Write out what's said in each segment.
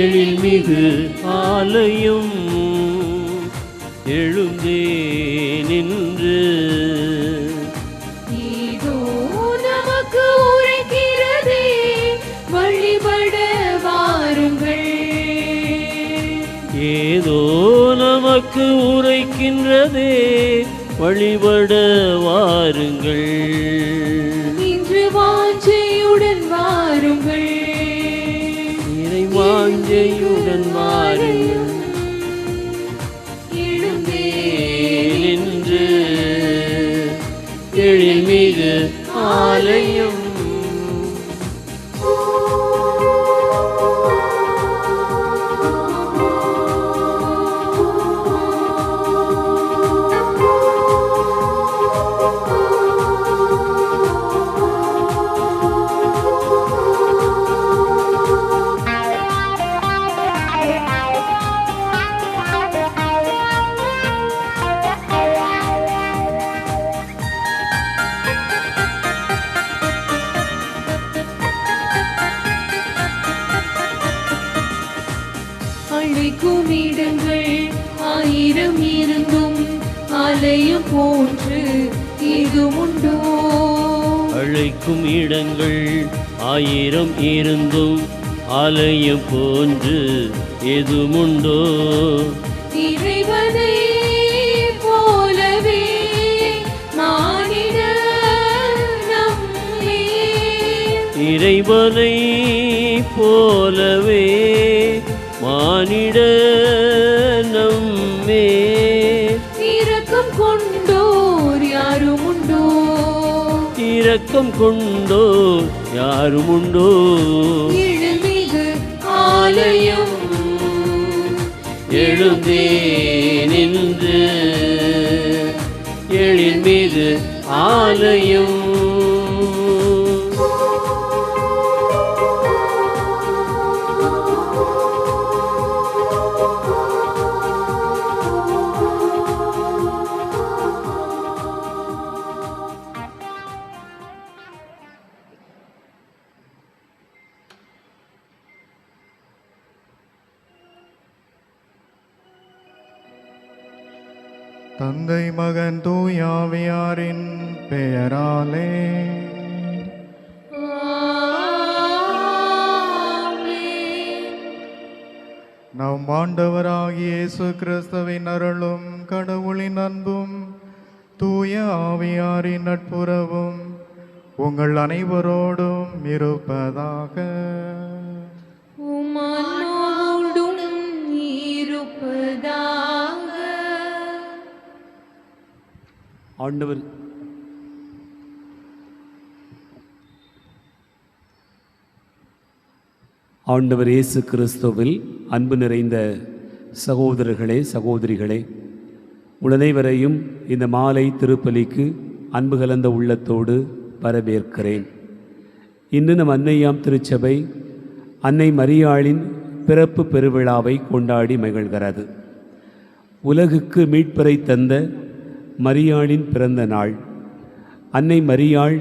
எழில்மிகு ஆலயம் எழுந்தே நின்று இதோ நமக்கு உரைக்கிறதே வழிபட வாருங்கள். ஏதோ நமக்கு உரைக்கின்றதே வழிபட வாருங்கள். இன்று வாஞ்சையுடன் வாருங்கள். இறை வாஞ்சையுடன் வாருங்கள். எழுந்தே நின்று எழில்மிகு ஆலயம் அழைக்கும் இடங்கள் 1000 இருந்தும் ஆலயம் போன்று இதுவுண்டோ? அழைக்கும் இடங்கள் 1000 இருந்தும் ஆலயம் போன்று எதுமுண்டோ? இறைவனை போலவே மானிட நம்மே, இறைவனை போலவே மானிட நம்மே இரக்கம் கொண்டோர் யாருமுண்டோ? இரக்கம் கொண்டோ யாருமுண்டோ? எழுமிகு ஆலயம் எழுந்தே நின்று எழில்மிகு ஆலயம் தந்தை மகன் தூயாவியாரின் பெயராலே நம் ஆண்டவராகிய இயேசு கிறிஸ்துவின் அருளும் கடவுளின் அன்பும் தூய ஆவியாரின் நட்புறவும் உங்கள் அனைவரோடும் இருப்பதாக. உம்மோடும் இருப்பதாக. ஆண்டவர் இயேசு கிறிஸ்துவில் அன்பு நிறைந்த சகோதரர்களே சகோதரிகளே, உடனைவரையும் இந்த மாலை திருப்பலிக்கு அன்பு கலந்த உள்ளத்தோடு வரவேற்கிறேன். இன்று நம் அன்னையாம் திருச்சபை அன்னை மரியாளின் பிறப்பு பெருவிழாவை கொண்டாடி மகிழ்கிறது. உலகுக்கு மீட்பரை தந்த மரியாளின் பிறந்த நாள். அன்னை மரியாள்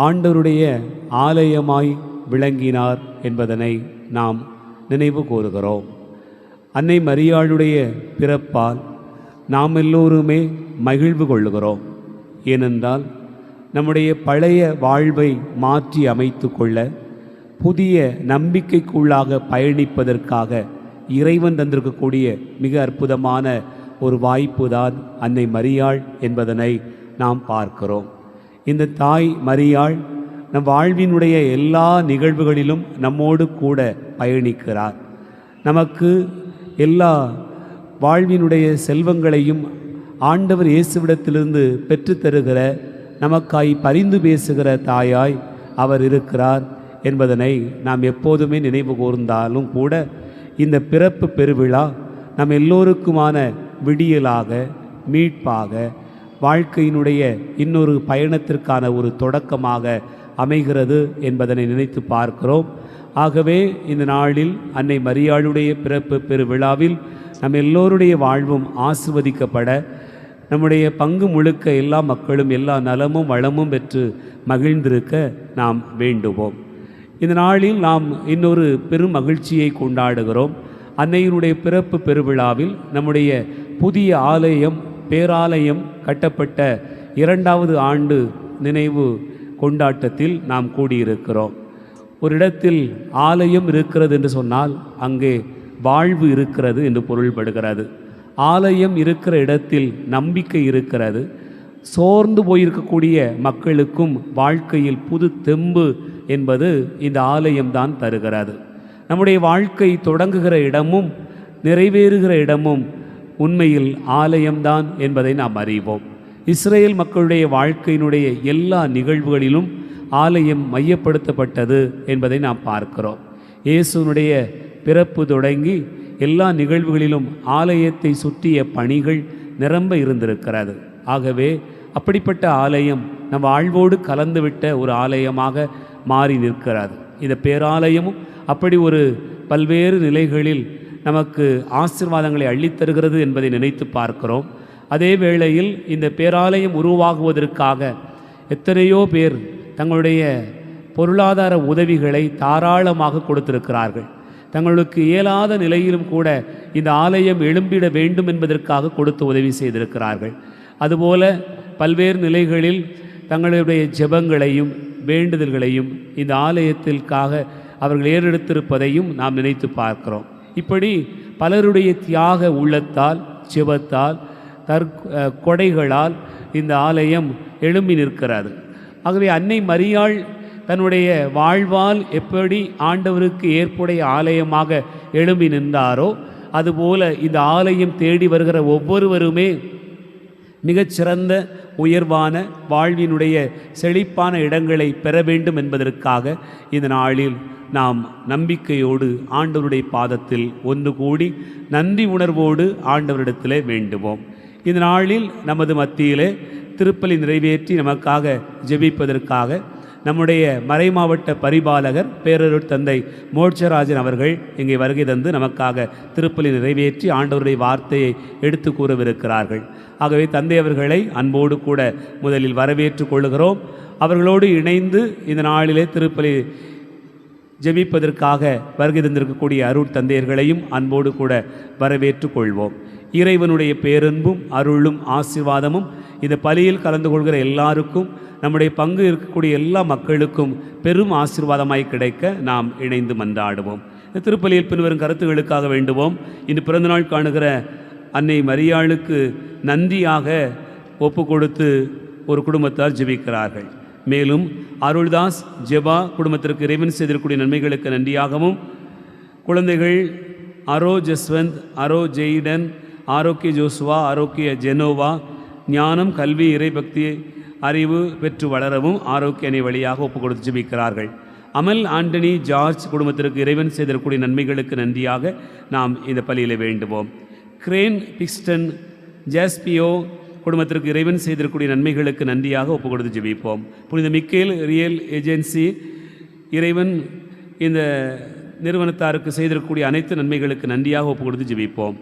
ஆண்டவருடைய ஆலயமாய் விளங்கினார் என்பதனை நாம் நினைவு கூறுகிறோம். அன்னை மரியாளுடைய பிறப்பால் நாம் எல்லோருமே மகிழ்வு கொள்ளுகிறோம். ஏனென்றால் நம்முடைய பழைய வாழ்வை மாற்றி அமைத்து கொள்ள, புதிய நம்பிக்கைக்குள்ளாக பயணிப்பதற்காக இறைவன் தந்திருக்கக்கூடிய மிக அற்புதமான ஒரு வாய்ப்பு தான் அன்னை மரியாள் என்பதனை நாம் பார்க்கிறோம். இந்த தாய் மரியாள் நம் வாழ்வினுடைய எல்லா நிகழ்வுகளிலும் நம்மோடு கூட பயணிக்கிறார். நமக்கு எல்லா வாழ்வினுடைய செல்வங்களையும் ஆண்டவர் இயேசுவிடத்திலிருந்து பெற்றுத்தருகிற, நமக்காய் பரிந்து பேசுகிற தாயாய் அவர் இருக்கிறார் என்பதனை நாம் எப்போதுமே நினைவு கூர்ந்தாலும் கூட, இந்த பிறப்பு பெருவிழா நம் எல்லோருக்குமான விடியலாக, மீட்பாக, வாழ்க்கையினுடைய இன்னொரு பயணத்திற்கான ஒரு தொடக்கமாக அமைகிறது என்பதனை நினைத்து பார்க்கிறோம். ஆகவே இந்த நாளில் அன்னை மரியாளுடைய பிறப்பு பெருவிழாவில் நம் எல்லோருடைய வாழ்வும் ஆசிர்வதிக்கப்பட, நம்முடைய பங்கு முழுக்க எல்லா மக்களும் எல்லா நலமும் வளமும் பெற்று மகிழ்ந்திருக்க நாம் வேண்டுவோம். இந்த நாளில் நாம் இன்னொரு பெரும் மகிழ்ச்சியை கொண்டாடுகிறோம். அன்னையினுடைய பிறப்பு பெருவிழாவில் நம்முடைய புதிய ஆலயம் பேராலயம் கட்டப்பட்ட 2வது ஆண்டு நினைவு கொண்டாட்டத்தில் நாம் கூடியிருக்கிறோம். ஒரு இடத்தில் ஆலயம் இருக்கிறது என்று சொன்னால் அங்கே வாழ்வு இருக்கிறது என்று பொருள்படுகிறது. ஆலயம் இருக்கிற இடத்தில் நம்பிக்கை இருக்கிறது. சோர்ந்து போயிருக்கக்கூடிய மக்களுக்கும் வாழ்க்கையில் புது தெம்பு என்பது இந்த ஆலயம்தான் தருகிறது. நம்முடைய வாழ்க்கை தொடங்குகிற இடமும் நிறைவேறுகிற இடமும் உண்மையில் ஆலயம்தான் என்பதை நாம் அறிவோம். இஸ்ரேல் மக்களுடைய வாழ்க்கையினுடைய எல்லா நிகழ்வுகளிலும் ஆலயம் மையப்படுத்தப்பட்டது என்பதை நாம் பார்க்கிறோம். இயேசுனுடைய பிறப்பு தொடங்கி எல்லா நிகழ்வுகளிலும் ஆலயத்தை சுற்றிய பணிகள் நிரம்ப இருந்திருக்கிறது. ஆகவே அப்படிப்பட்ட ஆலயம் நம் வாழ்வோடு கலந்துவிட்ட ஒரு ஆலயமாக மாறி நிற்கிறது. இந்த பேராலயமும் அப்படி ஒரு பல்வேறு நிலைகளில் நமக்கு ஆசீர்வாதங்களை அள்ளித்தருகிறது என்பதை நினைத்து பார்க்கிறோம். அதே வேளையில் இந்த பேராலயம் உருவாகுவதற்காக எத்தனையோ பேர் தங்களுடைய பொருளாதார உதவிகளை தாராளமாக கொடுத்திருக்கிறார்கள். தங்களுக்கு இயலாத நிலையிலும் கூட இந்த ஆலயம் எழும்பிட வேண்டும் என்பதற்காக கொடுத்து உதவி செய்திருக்கிறார்கள். அதுபோல பல்வேறு நிலைகளில் தங்களுடைய ஜெபங்களையும் வேண்டுதல்களையும் இந்த ஆலயத்திற்காக அவர்கள் ஏறெடுத்திருப்பதையும் நாம் நினைத்து பார்க்கிறோம். இப்படி பலருடைய தியாக உள்ளத்தால் ஜெபத்தால் கொடைகளால் இந்த ஆலயம் எழும்பி நிற்கிறது. ஆகவே அன்னை மரியாள் தன்னுடைய வாழ்வால் எப்படி ஆண்டவருக்கு ஏற்புடைய ஆலயமாக எழும்பி நின்றாரோ அதுபோல இந்த ஆலயம் தேடி வருகிற ஒவ்வொருவருமே மிகச்சிறந்த உயர்வான வாழ்வினுடைய செழிப்பான இடங்களை பெற வேண்டும் என்பதற்காக இந்த நாளில் நாம் நம்பிக்கையோடு ஆண்டவருடைய பாதத்தில் ஒன்று கூடி நன்றி உணர்வோடு ஆண்டவரிடத்திலே வேண்டுவோம். இந்த நாளில் நமது மத்தியிலே திருப்பலி நிறைவேற்றி நமக்காக ஜெபிப்பதற்காக நம்முடைய மறைமாவட்ட பரிபாலகர் பேரருட் தந்தை மோட்சராஜன் அவர்கள் இங்கே வருகை தந்து நமக்காக திருப்பலி நிறைவேற்றி ஆண்டவருடைய வார்த்தையை எடுத்து கூறவிருக்கிறார்கள். ஆகவே தந்தை அவர்களை அன்போடு கூட முதலில் வரவேற்று கொள்ளுகிறோம். அவர்களோடு இணைந்து இந்த நாளிலே திருப்பலி ஜெபிப்பதற்காக வருகை தந்திருக்கக்கூடிய அருட் தந்தையர்களையும் அன்போடு கூட வரவேற்று கொள்வோம். இறைவனுடைய பேரன்பும் அருளும் ஆசீர்வாதமும் இந்த பலியில் கலந்து கொள்கிற எல்லாருக்கும் நம்முடைய பங்கு இருக்கக்கூடிய எல்லா மக்களுக்கும் பெரும் ஆசீர்வாதமாய் கிடைக்க நாம் இணைந்து மன்றாடுவோம். இந்த திருப்பலியில் பின்வரும் கருத்துகளுக்காக வேண்டுவோம். இன்று பிறந்தநாள் காணுகிற அன்னை மரியாளுக்கு நன்றியாக ஒப்பு கொடுத்து ஒரு குடும்பத்தார் ஜெபிக்கிறார்கள். மேலும் அருள்தாஸ் ஜெபா குடும்பத்திற்கு இறைவன் செய்திருக்கூடிய நன்மைகளுக்கு நன்றியாகவும், குழந்தைகள் அரோ ஜஸ்வந்த், அரோ ஜெய்டன், ஆரோக்கிய ஜோசுவா, ஆரோக்கிய ஜெனோவா ஞானம் கல்வி இறைபக்தி அறிவு பெற்று வளரவும் ஆரோக்கிய அணை வழியாக ஒப்பு கொடுத்து ஜெபிக்கிறார்கள். அமல் ஆண்டனி ஜார்ஜ் குடும்பத்திற்கு இறைவன் செய்திருக்கூடிய நன்மைகளுக்கு நன்றியாக நாம் இந்த பலியில் வேண்டுவோம். கிரேன் பிக்ஸ்டன் ஜாஸ்பியோ குடும்பத்திற்கு இறைவன் செய்திருக்கூடிய நன்மைகளுக்கு நன்றியாக ஒப்பு கொடுத்து ஜெபிப்போம். புனித மிக்கேல் ரியல் ஏஜென்சி இறைவன் இந்த நிறுவனத்தாருக்கு செய்திருக்கக்கூடிய அனைத்து நன்மைகளுக்கு நன்றியாக ஒப்பு கொடுத்து ஜெபிப்போம்.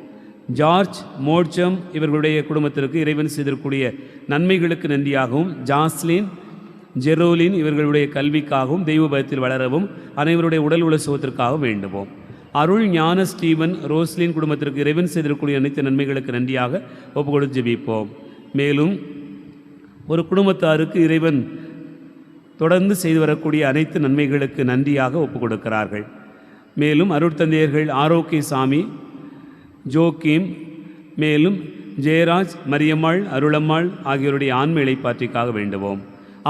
ஜார்ஜ் மோட்சம் இவர்களுடைய குடும்பத்திற்கு இறைவன் செய்திருக்கக்கூடிய நன்மைகளுக்கு நன்றியாகவும், ஜாஸ்லின் ஜெரோலின் இவர்களுடைய கல்விக்காகவும் தெய்வ பயத்தில் வளரவும் அனைவருடைய உடல் உள்ள சுகத்திற்காக வேண்டுவோம். அருள் ஞான ஸ்டீவன் ரோஸ்லின் குடும்பத்திற்கு இறைவன் செய்திருக்கக்கூடிய அனைத்து நன்மைகளுக்கு நன்றியாக ஒப்பு கொடுத்து ஜெபிப்போம். மேலும் ஒரு குடும்பத்தாருக்கு இறைவன் தொடர்ந்து செய்து வரக்கூடிய அனைத்து நன்மைகளுக்கு நன்றியாக ஒப்பு கொடுக்கிறார்கள். மேலும் அருட்தந்தையர்கள் ஆரோக்கிய சாமி ஜோக்கீம், மேலும் ஜெயராஜ், மரியம்மாள், அருளம்மாள் ஆகியோருடைய ஆன்ம இளைப்பாற்றிக்காக வேண்டுவோம்.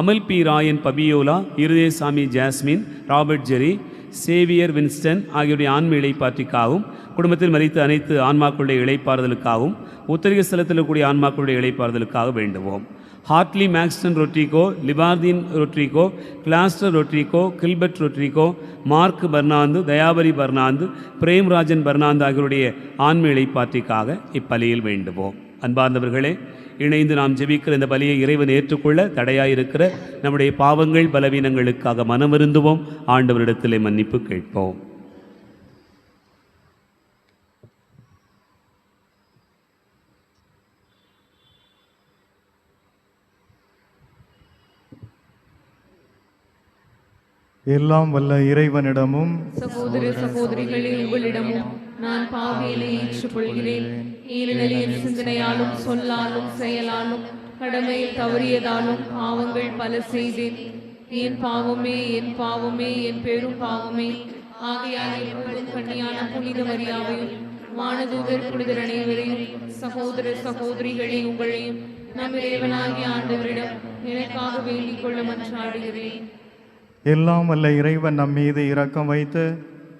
Amal P Rayan Fabiola, Irudayasamy Jasmine, Robert Jerry, Xavier Winston ஆகியோருடைய ஆன்ம இளைப்பாற்றிக்காகவும், குடும்பத்தில் மறித்த அனைத்து ஆன்மாக்களுடைய இளைப்பாறுதலுக்காகவும், உத்தரக ஸ்தலத்தில் கூடிய ஆன்மாக்களுடைய இளைப்பாறுதலுக்காக வேண்டுவோம். ஹார்ட்லி மேக்ஸ்டன் ரொட்ரிகோ, லிபார்டின் ரொட்ரிகோ, கிளாஸ்டர் Rodrigo, Gilbert Rodrigo, Mark Fernando, Dayapari Fernando, Premrajan Fernando ஆகியோருடைய ஆன்ம இளைப்பாற்றிக்காக இப்பலியில் வேண்டுவோம். அன்பார்ந்தவர்களே, இணைந்து நாம் ஜெபிக்கிற இந்த பலியை இறைவன் ஏற்றுக்கொள்ள தடையாயிருக்கிற நம்முடைய பாவங்கள் பலவீனங்களுக்காக மனமருந்துவோம். ஆண்டவரிடத்திலே மன்னிப்பு கேட்போம். எல்லாம் வல்ல இறைவனிடமும் சகோதர சகோதரிகளே, உங்களிடமும் நான் பாவியலை ஏற்றுக்கொள்கிறேன். ஏனெனில் சிந்தனையாலும் சொல்லாலும் செயலாலும் கடமையில் தவறியதாலும் பாவங்கள் பல செய்தேன். என் பாவமே, என் பாவமே, என் பெரும் பாவமே. ஆகையால் எப்பொழுதும் கன்னியான புனித மரியாவையும் வானதூதர் புனிதர் அனைவரையும் சகோதர சகோதரிகளே உங்களையும் நம் இறைவனாகிய ஆண்டவரிடம் எனக்காக வேண்டிக் கொள்ள மன்றாடுகிறேன். எல்லாம் வல்ல இறைவன் நம் மீது இரக்கம் வைத்து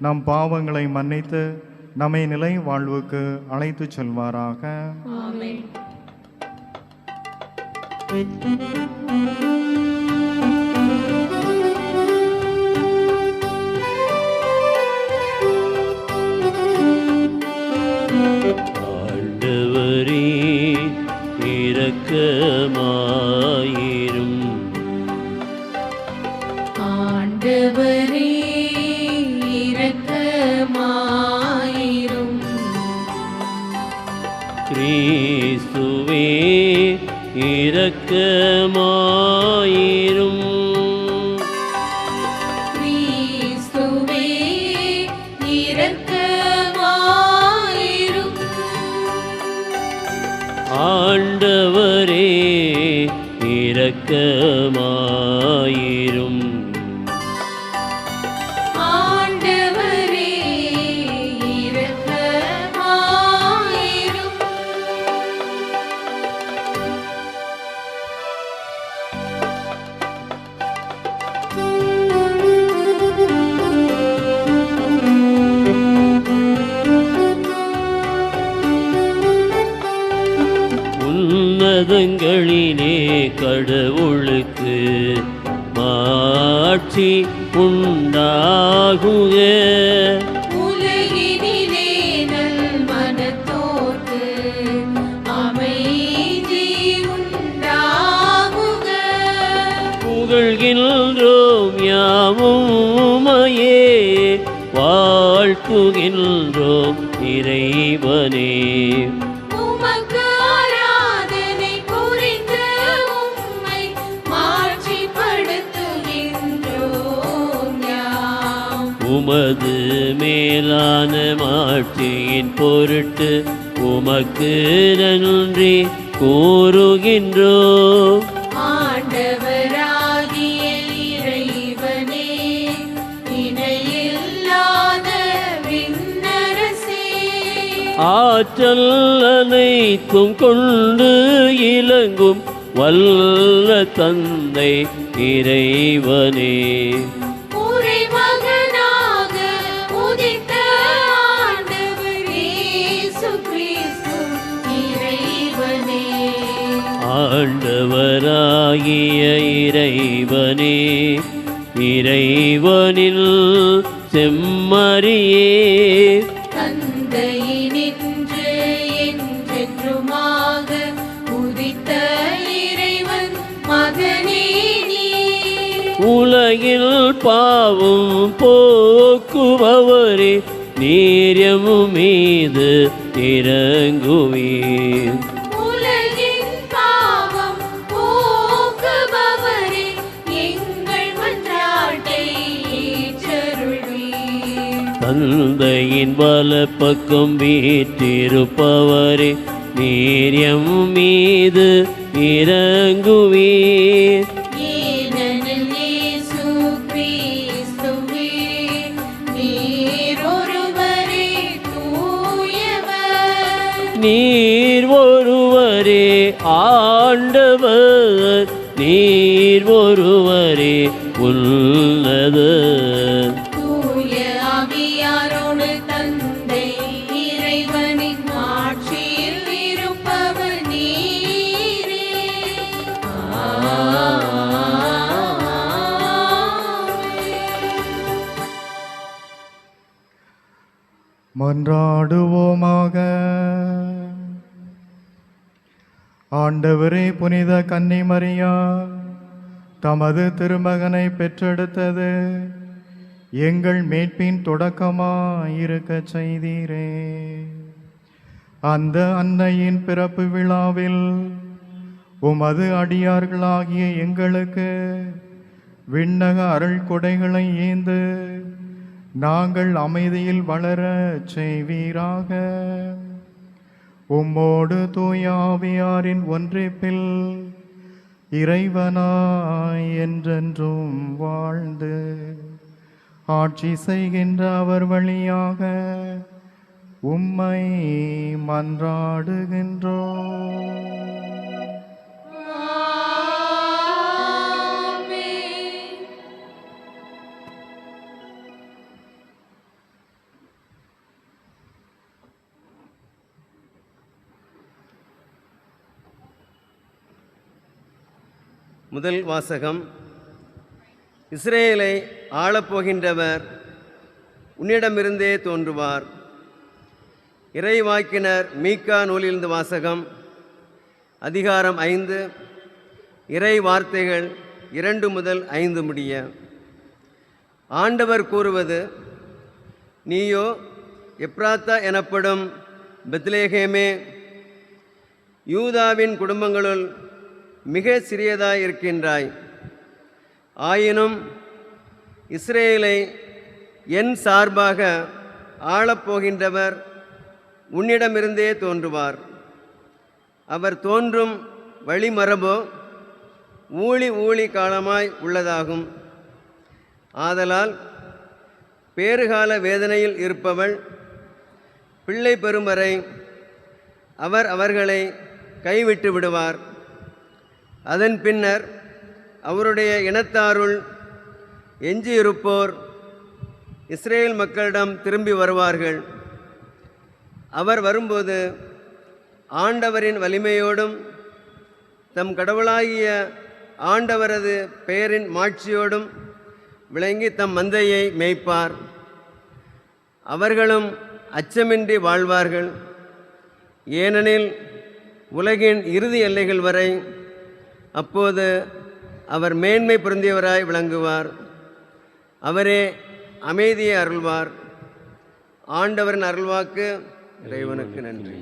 நம் பாவங்களை மன்னித்து நம்மை நிலை வாழ்வுக்கு அழைத்துச் செல்வாராக. ஆமென். ஆண்டவரே இரக்கமாயிரும். ஆண்டவரே இரக்கமாயிரும். கிறிஸ்துவே இரக்கமாயிரும். கிறிஸ்துவே இரக்கமாயிரும். ஆண்டவரே இரக்கமாயிரும். ஆண்டவரே இரக்கமாயிரும். உன்னதங்களிலே கடவுளுக்கு மாட்சி உண்டாகுக. உலகினிலே நல்மனத்தோர்க்கு அமைதி உண்டாகுக. புகழ்கின்றோம் யாவுமையே, வாழ்த்துகின்றோம் இறைவனே. உமக்கு ஆராதனை புரிந்து உம்மை மாட்சிப்படுத்துகின்றோம் யாம். உமது மேலான மாட்சியின் பொருட்டு உமக்கு நன்றி கூறுகின்றோம். ஆண்டவராகிய இறைவனே, இணையில்லாத விண்ணரசே, ஆற்றல் அனைத்தும் கொண்டு இலங்கும் வல்ல தந்தை இறைவனே. உறைமகனாக உதித்த ஆண்டவர் இயேசு கிறிஸ்து இறைவனே. ஆண்டவராகிய இறைவனே, இறைவனில் செம்மறியே, தந்தையினின்று என்றென்றுமாக உதித்த இறைவன் மகனே நீர். உலகில் பாவம் போக்குபவரே, நீர் மீது இறங்குவீர். உலகின் பாவம் போக்குபவரே, எங்கள் மன்றாட்டை ஏற்றருள்வீர். தந்தையின் வலப்பக்கம் வீற்றிருப்பவரே, நீர் மீது இறங்குவீர். ஏனெனில் இயேசு கிறிஸ்துவே, நீர் ஒருவரே தூயவர். நீர் ஒருவரே ஆண்டவர், நீர் ஒருவரே உன்னதர். தூய ஆவியாரோடு தந்தை இறைவனின் ஆட்சியில் இருப்பவர் நீரே. மன்றாடுவோமாக. ஆண்டவரே, புனித கன்னி மரியா தமது திருமகனை பெற்றெடுத்தது எங்கள் மீட்பின் தொடக்கமாயிருக்கச் செய்தீரே. அந்த அன்னையின் பிறப்பு விழாவில் உமது அடியார்களாகிய எங்களுக்கு விண்ணக அருள் கொடைகளை ஏந்து நாங்கள் அமைதியில் வளர செய்வீராக. உம்மோடு தூய ஆவியாரின் ஒன்றிப்பில் இறைவனாய் என்றென்றும் வாழ்ந்து ஆட்சி செய்கின்ற அவர் வழியாக உம்மை மன்றாடுகின்றோம். முதல் வாசகம். இஸ்ரேலை ஆளப்போகின்றவர் உன்னிடமிருந்தே தோன்றுவார். இறைவாக்கினர் மீகா நூலிலிருந்து வாசகம். அதிகாரம் 5, இறை வார்த்தைகள் 2 முதல் 5 முடிய. ஆண்டவர் கூறுவது, நீயோ எப்ராத்தா எனப்படும் பெத்லேகேமே, யூதாவின் குடும்பங்களுள் மிக சிறியதாய் இருக்கின்றாய். ஆயினும் இஸ்ரேலை என் சார்பாக ஆளப்போகின்றவர் உன்னிடமிருந்தே தோன்றுவார். அவர் தோன்றும் வழிமரபோ ஊழி காலமாய் உள்ளதாகும். ஆதலால் பேறுகால வேதனையில் இருப்பவள் பிள்ளை பெறும் வரை அவர் அவர்களை கைவிட்டு விடுவார். அதன் பின்னர் அவருடைய இனத்தாருள் எஞ்சியிருப்போர் இஸ்ரேல் மக்களிடம் திரும்பி வருவார்கள். அவர் வரும்போது ஆண்டவரின் வலிமையோடும் தம் கடவுளாகிய ஆண்டவரது பெயரின் மாட்சியோடும் விளங்கி தம் மந்தையை மேய்ப்பார். அவர்களும் அச்சமின்றி வாழ்வார்கள். ஏனெனில் உலகின் இறுதி எல்லைகள் வரை அப்போது அவர் மேன்மை பொருந்தியவராய் விளங்குவார். அவரே அமைதியை அருள்வார். ஆண்டவரின் அருள்வாக்கு. இறைவனுக்கு நன்றி.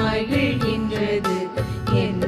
மகிழ்கின்றது என்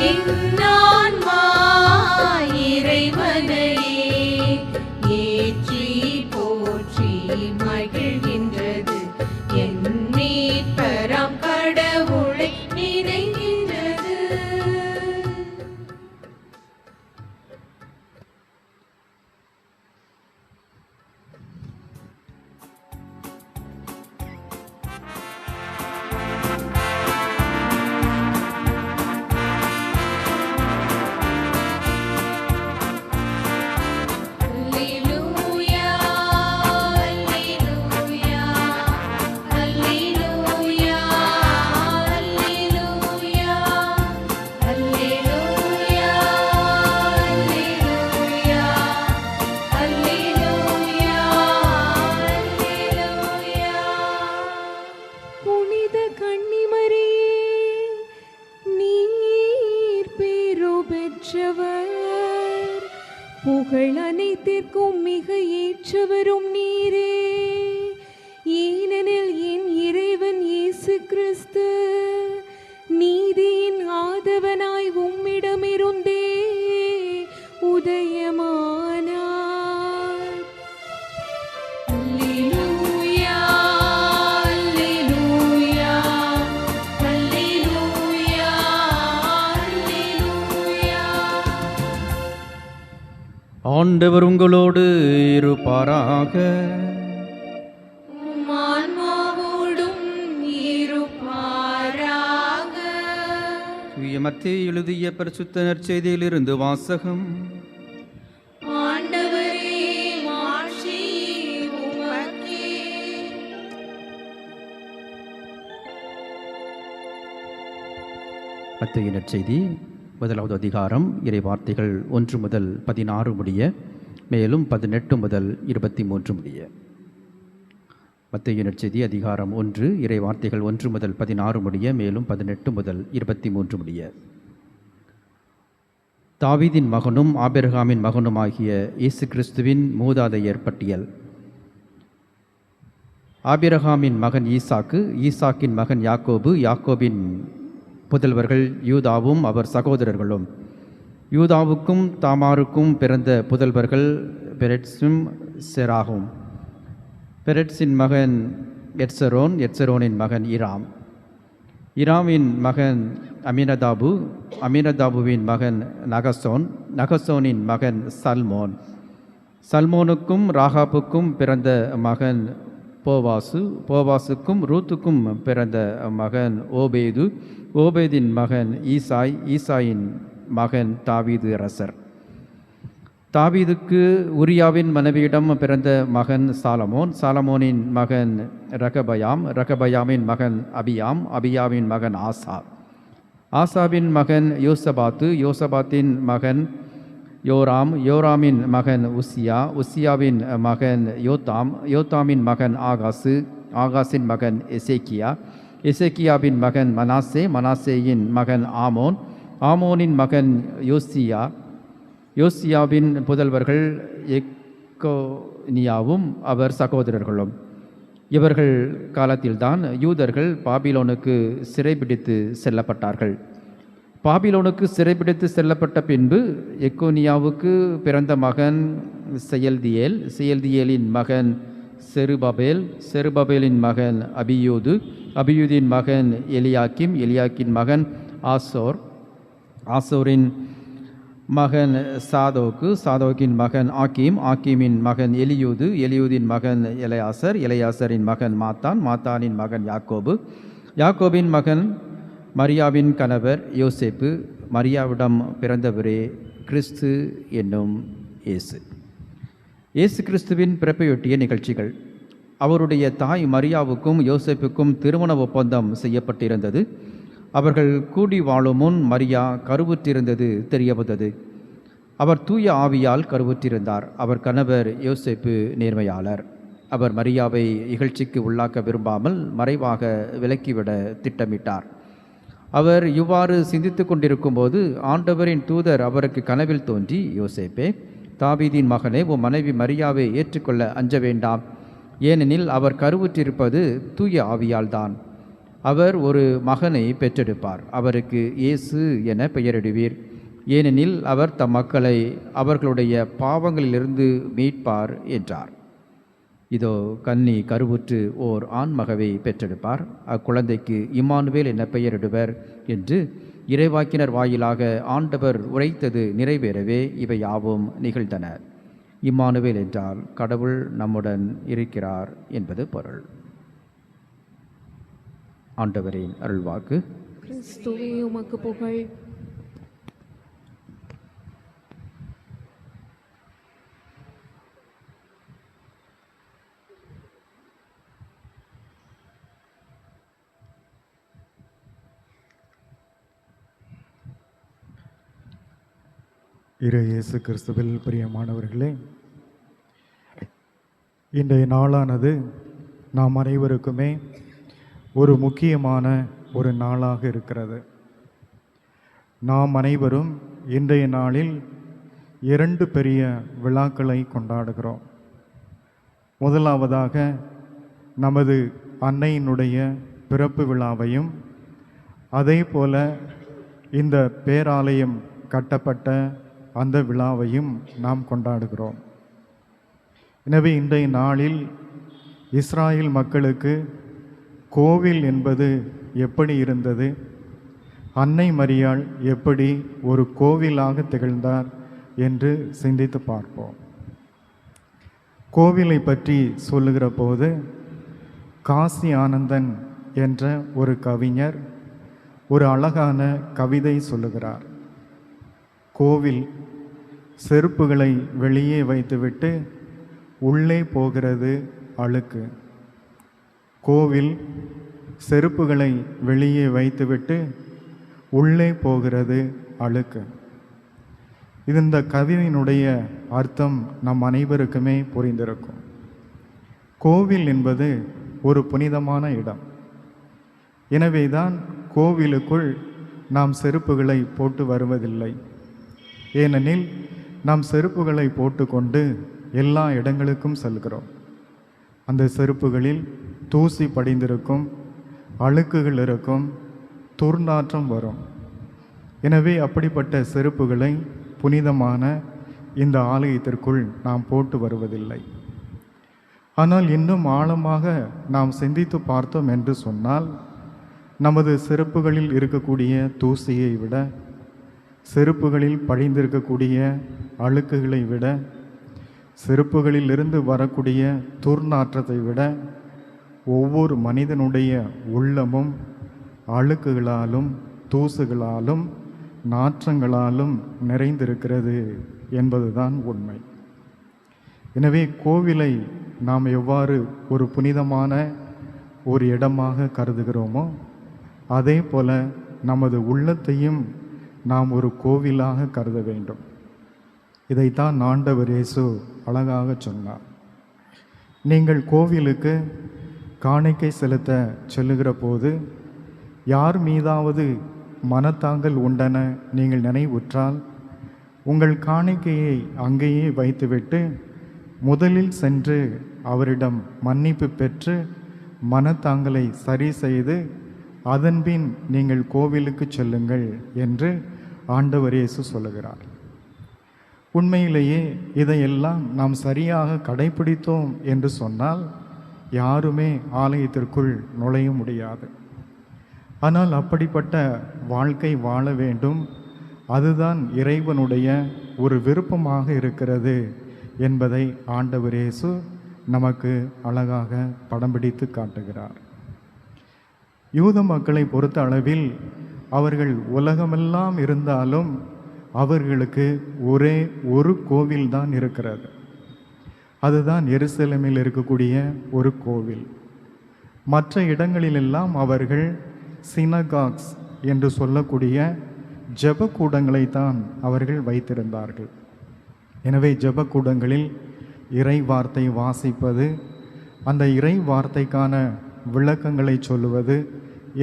என்னான்மா இறைவனையே ஏற்றி போற்றி மகிழ்கின்றது. என் மீட்பராம் கடவுளை நினைக்கின்றது. அல்லேலூயா, அல்லேலூயா, அல்லேலூயா, அல்லேலூயா, அல்லேலூயா, அல்லேலூயா, அல்லேலூயா, அல்லேலூயா. புனித கன்னிமரியே, நீர் பேறு பெற்றவர், புகழ் அனைத்திற்கும் மிக ஏற்றவரும் நீரே. ஏனெனில் என் இறைவன் இயேசு கிறிஸ்து நீதியின் ஆதவனாய் உம்மிடமிருந்தே உதயமானார். அல்லேலூயா, அல்லேலூயா, அல்லேலூயா, அல்லேலூயா. ஆண்டவர் உங்களோடு இருப்பாராக. உம் ஆன்மாவோடும் இருப்பாராக. தூய மத்தேயு எழுதிய பரிசுத்த நற்செய்தியிலிருந்து வாசகம். ஆண்டவரே, மாட்சி உமக்கே. மத்தேயு நற்செய்தி 1வது அதிகாரம் இறை வார்த்தைகள் 1 முதல் 16 முடிய, மேலும் 18 முதல் 23 முடிய. மத்தேயு நற்செய்தி அதிகாரம் 1 இறை வார்த்தைகள் 1 முதல் 16 முடிய, மேலும் 18 முதல் 23 முடிய. தாவீதின் மகனும் ஆபிரகாமின் மகனுமாகிய இயேசு கிறிஸ்துவின் மூதாதையர் பட்டியல். ஆபிரகாமின் மகன் ஈசாக்கு, ஈசாக்கின் மகன் யாக்கோபு, யாக்கோபின் புதல்வர்கள் யூதாவும் அவர் சகோதரர்களும். யூதாவுக்கும் தாமாருக்கும் பிறந்த புதல்வர்கள் பெரெட்ஸும் செராகும். பெரெட்ஸின் மகன் எட்சரோன், எட்சரோனின் மகன் இராம், இராமின் மகன் அமினதாபு, அமினதாபுவின் மகன் நகசோன், நகசோனின் மகன் சல்மோன். சல்மோனுக்கும் ராகாப்புக்கும் பிறந்த மகன் போவாசு, போவாசுக்கும் ரூத்துக்கும் பிறந்த மகன் ஓபேது, ஓபேதின் மகன் ஈசாய், ஈசாயின் மகன் தாவீது அரசர். தாவீதுக்கு உரியாவின் மனைவியிடம் பிறந்த மகன் சாலமோன், சாலமோனின் மகன் ரகபயாம், ரகபயாமின் மகன் அபியாம், அபியாவின் மகன் ஆசா, ஆசாவின் மகன் யோசபாத்து, யோசபாத்தின் மகன் யோராம், யோராமின் மகன் உசியா, உசியாவின் மகன் யோத்தாம், யோத்தாமின் மகன் ஆகாசு, ஆகாசின் மகன் எசேக்கியா, எசேக்கியாவின் மகன் மனாசே, மனாசேயின் மகன் ஆமோன், ஆமோனின் மகன் யோசியா, யோசியாவின் புதல்வர்கள் எக்கோனியாவும் அவர் சகோதரர்களும். இவர்கள் காலத்தில்தான் யூதர்கள் பாபிலோனுக்கு சிறைபிடித்து செல்லப்பட்டார்கள். பாபிலோனுக்கு சிறைபிடித்து செல்லப்பட்ட பின்பு எக்கோனியாவுக்கு பிறந்த மகன் செயல்தியேல், செயல்தியேலின் மகன் செருபபேல், செருபபேலின் மகன் அபியூது, அபியூதின் மகன் எலியாக்கிம், எலியாக்கின் மகன் ஆசோர், ஆசோரின் மகன் சாதோக்கு, சாதோக்கின் மகன் ஆக்கீம், ஆக்கீமின் மகன் எலியூது, எலியூதின் மகன் எலையாசர், எலையாசரின் மகன் மாத்தான், மாத்தானின் மகன் யாக்கோபு, யாக்கோபின் மகன் மரியாவின் கணவர் யோசேப்பு, மரியாவிடம் பிறந்தவரே கிறிஸ்து என்னும் இயேசு. இயேசு கிறிஸ்துவின் பிறப்பையொட்டிய நிகழ்ச்சிகள். அவருடைய தாய் மரியாவுக்கும் யோசேப்புக்கும் திருமண ஒப்பந்தம் செய்யப்பட்டிருந்தது. அவர்கள் கூடி வாழும் முன் மரியா கருவுற்றிருந்தது தெரிய வந்தது. அவர் தூய ஆவியால் கருவுற்றிருந்தார். அவர் கணவர் யோசேப்பு நேர்மையாளர். அவர் மரியாவை இகழ்ச்சிக்கு உள்ளாக்க விரும்பாமல் மறைவாக விலக்கிவிட திட்டமிட்டார். அவர் இவ்வாறு சிந்தித்து கொண்டிருக்கும்போது ஆண்டவரின் தூதர் அவருக்கு கனவில் தோன்றி, யோசேப்பே, தாவீதின் மகனே, உன் மனைவி மரியாவை ஏற்றுக்கொள்ள அஞ்ச வேண்டாம். ஏனெனில் அவர் கருவுற்றிருப்பது தூய ஆவியால் தான். அவர் ஒரு மகனை பெற்றெடுப்பார். அவருக்கு இயேசு என பெயரிடுவீர். ஏனெனில் அவர் தம் மக்களை அவர்களுடைய பாவங்களிலிருந்து மீட்பார் என்றார். இதோ கன்னி கருவுற்று ஓர் ஆண்மகவை பெற்றெடுப்பார். அக்குழந்தைக்கு இம்மானுவேல் என பெயரிடுவர் என்று இறைவாக்கினர் வாயிலாக ஆண்டவர் உரைத்தது நிறைவேறவே இவை யாவும் நிகழ்ந்தன. இம்மானுவேல் என்றால் கடவுள் நம்முடன் இருக்கிறார் என்பது பொருள். ஆண்டவரின் அருள்வாக்கு. கிறிஸ்துவே உமக்கு புகழ். இறை இயேசு கிறிஸ்துவில் பிரியமானவர்களே, இன்றைய நாளானது நாம் அனைவருக்குமே ஒரு முக்கியமான ஒரு நாளாக இருக்கிறது. நாம் அனைவரும் இன்றைய நாளில் 2 பெரிய விழாக்களை கொண்டாடுகிறோம். முதலாவதாக நமது அன்னையினுடைய பிறப்பு விழாவையும், அதே போல இந்த பேராலயம் கட்டப்பட்ட அந்த விழாவையும் நாம் கொண்டாடுகிறோம். எனவே இன்றைய நாளில் இஸ்ராயேல் மக்களுக்கு கோவில் என்பது எப்படி இருந்தது, அன்னை மரியாள் எப்படி ஒரு கோவிலாக திகழ்ந்தார் என்று சிந்தித்து பார்ப்போம். கோவிலை பற்றி சொல்லுகிற போது காசி ஆனந்தன் என்ற ஒரு கவிஞர் ஒரு அழகான கவிதை சொல்லுகிறார். கோவில் செருப்புகளை வெளியே வைத்துவிட்டு உள்ளே போகிறது அழுக்கு. கோவில் செருப்புகளை வெளியே வைத்துவிட்டு உள்ளே போகிறது அழுக்கு. இந்த கவிதையினுடைய அர்த்தம் நம் அனைவருக்குமே புரிந்திருக்கும். கோவில் என்பது ஒரு புனிதமான இடம். எனவேதான் கோவிலுக்குள் நாம் செருப்புகளை போட்டு வருவதில்லை. ஏனெனில் நாம் செருப்புகளை போட்டுக்கொண்டு எல்லா இடங்களுக்கும் செல்கிறோம். அந்த செருப்புகளில் தூசி படிந்திருக்கும், அழுக்குகள் இருக்கும், துர்நாற்றம் வரும். எனவே அப்படிப்பட்ட செருப்புகளை புனிதமான இந்த ஆலயத்திற்குள் நாம் போட்டு வருவதில்லை. ஆனால் இன்னும் ஆழமாக நாம் சிந்தித்து பார்த்தோம் என்று சொன்னால், நமது செருப்புகளில் இருக்கக்கூடிய தூசியை விட, செருப்புகளில் படிந்திருக்கக்கூடிய அழுக்குகளை விட, செருப்புகளில் இருந்து வரக்கூடிய துர்நாற்றத்தை விட ஒவ்வொரு மனிதனுடைய உள்ளமும் அழுக்குகளாலும் தூசுகளாலும் நாற்றங்களாலும் நிறைந்திருக்கிறது என்பதுதான் உண்மை. எனவே கோவிலை நாம் எவ்வாறு ஒரு புனிதமான ஒரு இடமாக கருதுகிறோமோ, அதே போல நமது உள்ளத்தையும் நாம் ஒரு கோவிலாக கருத வேண்டும். இதைத்தான் ஆண்டவர் இயேசு அழகாக சொன்னார். நீங்கள் கோவிலுக்கு காணிக்கை செலுத்த செல்லுகிற போது யார் மீதாவது மனத்தாங்கல் உண்டென நீங்கள் நினைவுற்றால், உங்கள் காணிக்கையை அங்கேயே வைத்துவிட்டு முதலில் சென்று அவரிடம் மன்னிப்பு பெற்று மனத்தாங்கலை சரி செய்து அதன்பின் நீங்கள் கோவிலுக்கு செல்லுங்கள் என்று ஆண்டவர் இயேசு சொல்லுகிறார். உண்மையிலேயே இதையெல்லாம் நாம் சரியாக கடைபிடித்தோம் என்று சொன்னால் யாருமே ஆலயத்திற்குள் நுழைய முடியாது. ஆனால் அப்படிப்பட்ட வாழ்க்கை வாழ வேண்டும், அதுதான் இறைவனுடைய ஒரு விருப்பமாக இருக்கிறது என்பதை ஆண்டவர் இயேசு நமக்கு அழகாக படம் பிடித்து காட்டுகிறார். யூத மக்களை பொறுத்த அளவில் அவர்கள் உலகமெல்லாம் இருந்தாலும் அவர்களுக்கு ஒரே ஒரு கோவில் தான் இருக்கிறது. அதுதான் எருசலேமில் இருக்கக்கூடிய ஒரு கோவில். மற்ற இடங்களிலெல்லாம் அவர்கள் சினகாக்ஸ் என்று சொல்லக்கூடிய ஜெபக்கூடங்களை தான் அவர்கள் வைத்திருந்தார்கள். எனவே ஜெபக்கூடங்களில் இறை வார்த்தை வாசிப்பது, அந்த இறை வார்த்தைக்கான விளக்கங்களை சொல்லுவது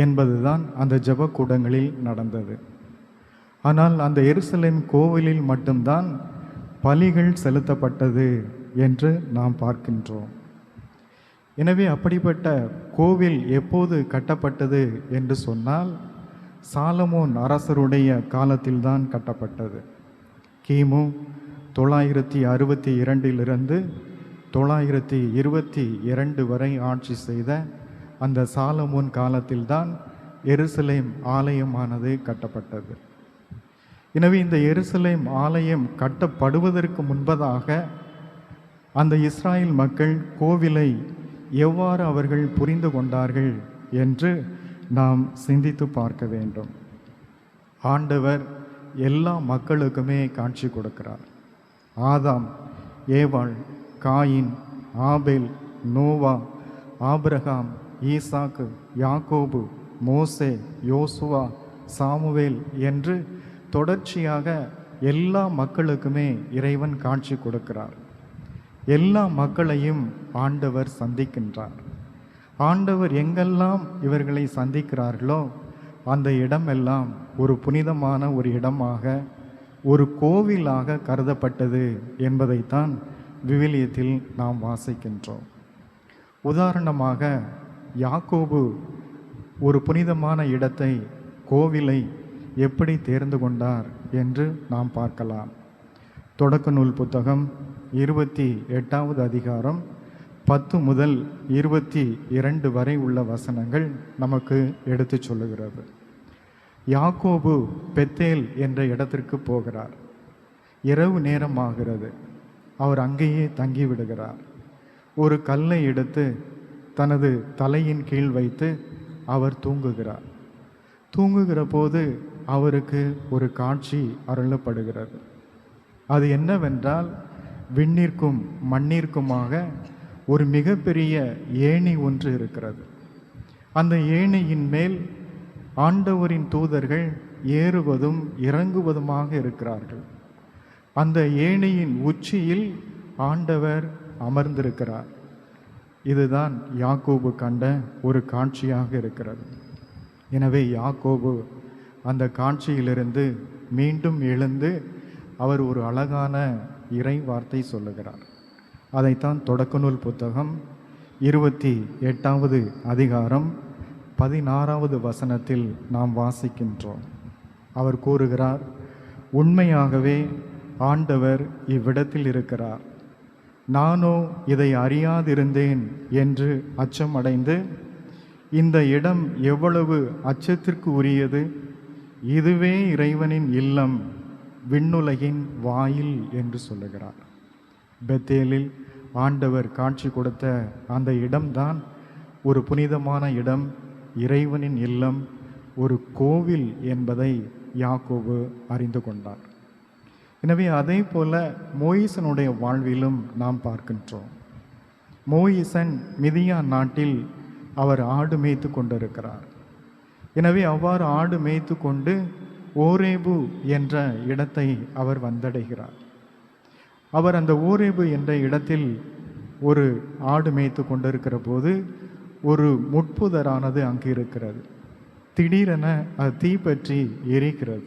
என்பதுதான் அந்த ஜெபக்கூடங்களில் நடந்தது. ஆனால் அந்த எருசலேம் கோவிலில் மட்டும்தான் பலிகள் செலுத்தப்பட்டது என்று நாம் பார்க்கின்றோம். எனவே அப்படிப்பட்ட கோவில் எப்போது கட்டப்பட்டது என்று சொன்னால் சாலமோன் அரசருடைய காலத்தில்தான் கட்டப்பட்டது. கிமு 962 922 வரை ஆட்சி செய்த அந்த சாலமோன் காலத்தில்தான் எருசலேம் ஆலயமானது கட்டப்பட்டது. எனவே இந்த எருசலேம் ஆலயம் கட்டப்படுவதற்கு முன்பதாக அந்த இஸ்ராயேல் மக்கள் கோவிலை எவ்வாறு அவர்கள் புரிந்து கொண்டார்கள் என்று நாம் சிந்தித்து பார்க்க வேண்டும். ஆண்டவர் எல்லா மக்களுக்குமே காட்சி கொடுக்கிறார். ஆதாம், ஏவாள், காயின், ஆபேல், நோவா, ஆபிரகாம், ஈசாக்கு, யாக்கோபு, மோசே, யோசுவா, சாமுவேல் என்று தொடர்ச்சியாக எல்லா மக்களுக்குமே இறைவன் காட்சி கொடுக்கிறார். எல்லா மக்களையும் ஆண்டவர் சந்திக்கின்றார். ஆண்டவர் எங்கெல்லாம் இவர்களை சந்திக்கிறார்களோ அந்த இடமெல்லாம் ஒரு புனிதமான ஒரு இடமாக, ஒரு கோவிலாக கருதப்பட்டது என்பதைத்தான் விவிலியத்தில் நாம் வாசிக்கின்றோம். உதாரணமாக யாக்கோபு ஒரு புனிதமான இடத்தை, கோவிலை எப்படி தேர்ந்து கொண்டார் என்று நாம் பார்க்கலாம். தொடக்க நூல் புத்தகம் 28வது அதிகாரம் 10 முதல் 22 வரை உள்ள வசனங்கள் நமக்கு எடுத்து சொல்லுகிறது. யாக்கோபு பெத்தேல் என்ற இடத்திற்கு போகிறார். இரவு நேரமாகிறது. அவர் அங்கேயே தங்கிவிடுகிறார். ஒரு கல்லை எடுத்து தனது தலையின் கீழ் வைத்து அவர் தூங்குகிறார். தூங்குகிற போது அவருக்கு ஒரு காட்சி அருளப்படுகிறது. அது என்னவென்றால், விண்ணிற்கும் மண்ணிற்குமாக ஒரு மிகப்பெரிய ஏணி ஒன்று இருக்கிறது. அந்த ஏணியின் மேல் ஆண்டவரின் தூதர்கள் ஏறுவதும் இறங்குவதுமாக இருக்கிறார்கள். அந்த ஏணியின் உச்சியில் ஆண்டவர் அமர்ந்திருக்கிறார். இதுதான் யாக்கோபு கண்ட ஒரு காட்சியாக இருக்கிறது. எனவே யாக்கோபு அந்த காட்சியிலிருந்து மீண்டும் எழுந்து அவர் ஒரு அழகான இறை வார்த்தை சொல்லுகிறார். அதைத்தான் தொடக்க நூல் புத்தகம் 28வது அதிகாரம் 16வது வசனத்தில் நாம் வாசிக்கின்றோம். அவர் கூறுகிறார், உண்மையாகவே ஆண்டவர் இவ்விடத்தில் இருக்கிறார். நானோ இதை அறியாதிருந்தேன் என்று அச்சமடைந்து, இந்த இடம் எவ்வளவு அச்சத்திற்கு உரியது! இதுவே இறைவனின் இல்லம், விண்ணுலகின் வாயில் என்று சொல்லுகிறார். பெத்தேலில் ஆண்டவர் காட்சி கொடுத்த அந்த இடம்தான் ஒரு புனிதமான இடம், இறைவனின் இல்லம், ஒரு கோவில் என்பதை யாக்கோபு அறிந்து கொண்டார். எனவே அதே போல மோயிசனுடைய வாழ்விலும் நாம் பார்க்கின்றோம். மோயிசன் மிதியான் நாட்டில் அவர் ஆடு மேய்த்து கொண்டிருக்கிறார். எனவே அவ்வாறு ஆடு மேய்த்து கொண்டு ஓரேபு என்ற இடத்தை அவர் வந்தடைகிறார். அவர் அந்த ஓரேபு என்ற இடத்தில் ஒரு ஆடு மேய்த்து கொண்டிருக்கிற போது ஒரு முட்புதரானது அங்கு இருக்கிறது. திடீரென அது தீப்பற்றி எரிக்கிறது.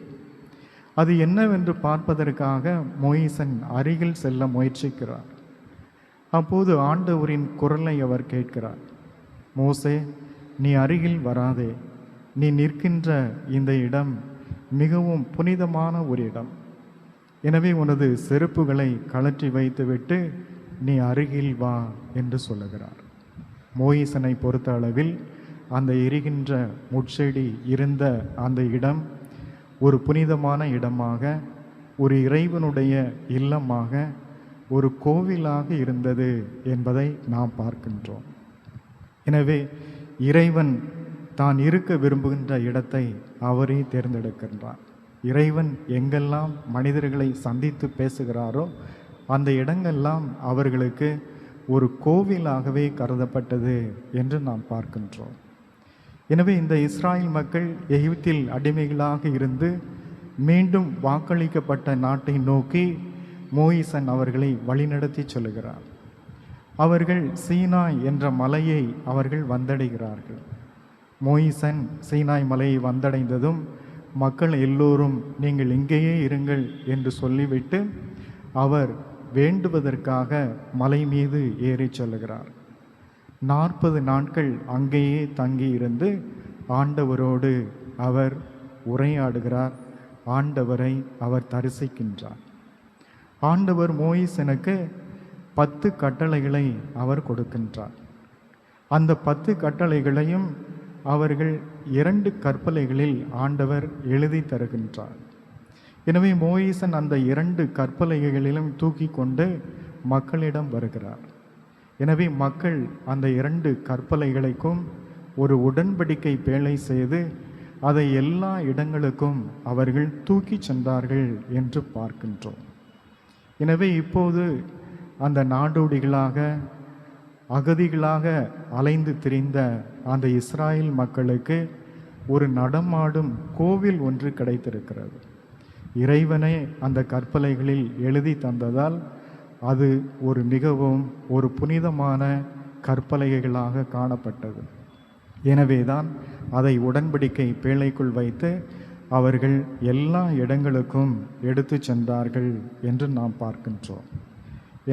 அது என்னவென்று பார்ப்பதற்காக மோயிசன் அருகில் செல்ல முயற்சிக்கிறார். அப்போது ஆண்டவரின் குரலை அவர் கேட்கிறார். மோசே, நீ அருகில் வராதே. நீ நிற்கின்ற இந்த இடம் மிகவும் புனிதமான ஒரு இடம். எனவே உனது செருப்புகளை கழற்றி வைத்துவிட்டு நீ அருகில் வா என்று சொல்லுகிறார். மோயிசனை பொறுத்த அளவில் அந்த எரிகின்ற முட்செடி இருந்த அந்த இடம் ஒரு புனிதமான இடமாக, ஒரு இறைவனுடைய இல்லமாக, ஒரு கோவிலாக இருந்தது என்பதை நாம் பார்க்கின்றோம். எனவே இறைவன் தான் இருக்க விரும்புகின்ற இடத்தை அவரே தேர்ந்தெடுக்கின்றார். இறைவன் எங்கெல்லாம் மனிதர்களை சந்தித்து பேசுகிறாரோ அந்த இடங்கள்லாம் அவர்களுக்கு ஒரு கோவிலாகவே கருதப்பட்டது என்று நாம் பார்க்கின்றோம். எனவே இந்த இஸ்ராயேல் மக்கள் எகிப்தில் அடிமைகளாக இருந்து மீண்டும் வாக்களிக்கப்பட்ட நாட்டை நோக்கி மோயிசன் அவர்களை வழிநடத்தி சொல்லுகிறார். அவர்கள் சீனாய் என்ற மலையை அவர்கள் வந்தடைகிறார்கள். மோயிசன் சீனாய் மலையை வந்தடைந்ததும் மக்கள் எல்லோரும் நீங்கள் இங்கேயே இருங்கள் என்று சொல்லிவிட்டு அவர் வேண்டுவதற்காக மலை மீது ஏறி செல்லுகிறார். 40 நாட்கள் அங்கேயே தங்கியிருந்து ஆண்டவரோடு அவர் உரையாடுகிறார். ஆண்டவரை அவர் தரிசிக்கின்றார். ஆண்டவர் மோயிசனுக்கு 10 கட்டளைகளை அவர் கொடுக்கின்றார். அந்த 10 கட்டளைகளையும் அவர்கள் 2 கற்பலைகளில் ஆண்டவர் எழுதி தருகின்றார். எனவே மோயிசன் அந்த 2 கற்பலைகளிலும் தூக்கி கொண்டு மக்களிடம் வருகிறார். எனவே மக்கள் அந்த 2 கற்பலைகளுக்கும் ஒரு உடன்படிக்கை பேழை செய்து அதை எல்லா இடங்களுக்கும் அவர்கள் தூக்கி சென்றார்கள் என்று பார்க்கின்றோம். எனவே இப்போது அந்த நாடோடிகளாக அகதிகளாக அலைந்து திரிந்த அந்த இஸ்ராயேல் மக்களுக்கு ஒரு நடமாடும் கோவில் ஒன்று கிடைத்திருக்கிறது. இறைவனே அந்த கற்பலைகளில் எழுதி தந்ததால் அது ஒரு மிகவும் ஒரு புனிதமான கற்பலகைகளாக காணப்பட்டது. எனவேதான் அதை உடன்படிக்கை பேழைக்குள் வைத்து அவர்கள் எல்லா இடங்களுக்கும் எடுத்து சென்றார்கள் என்று நாம் பார்க்கின்றோம்.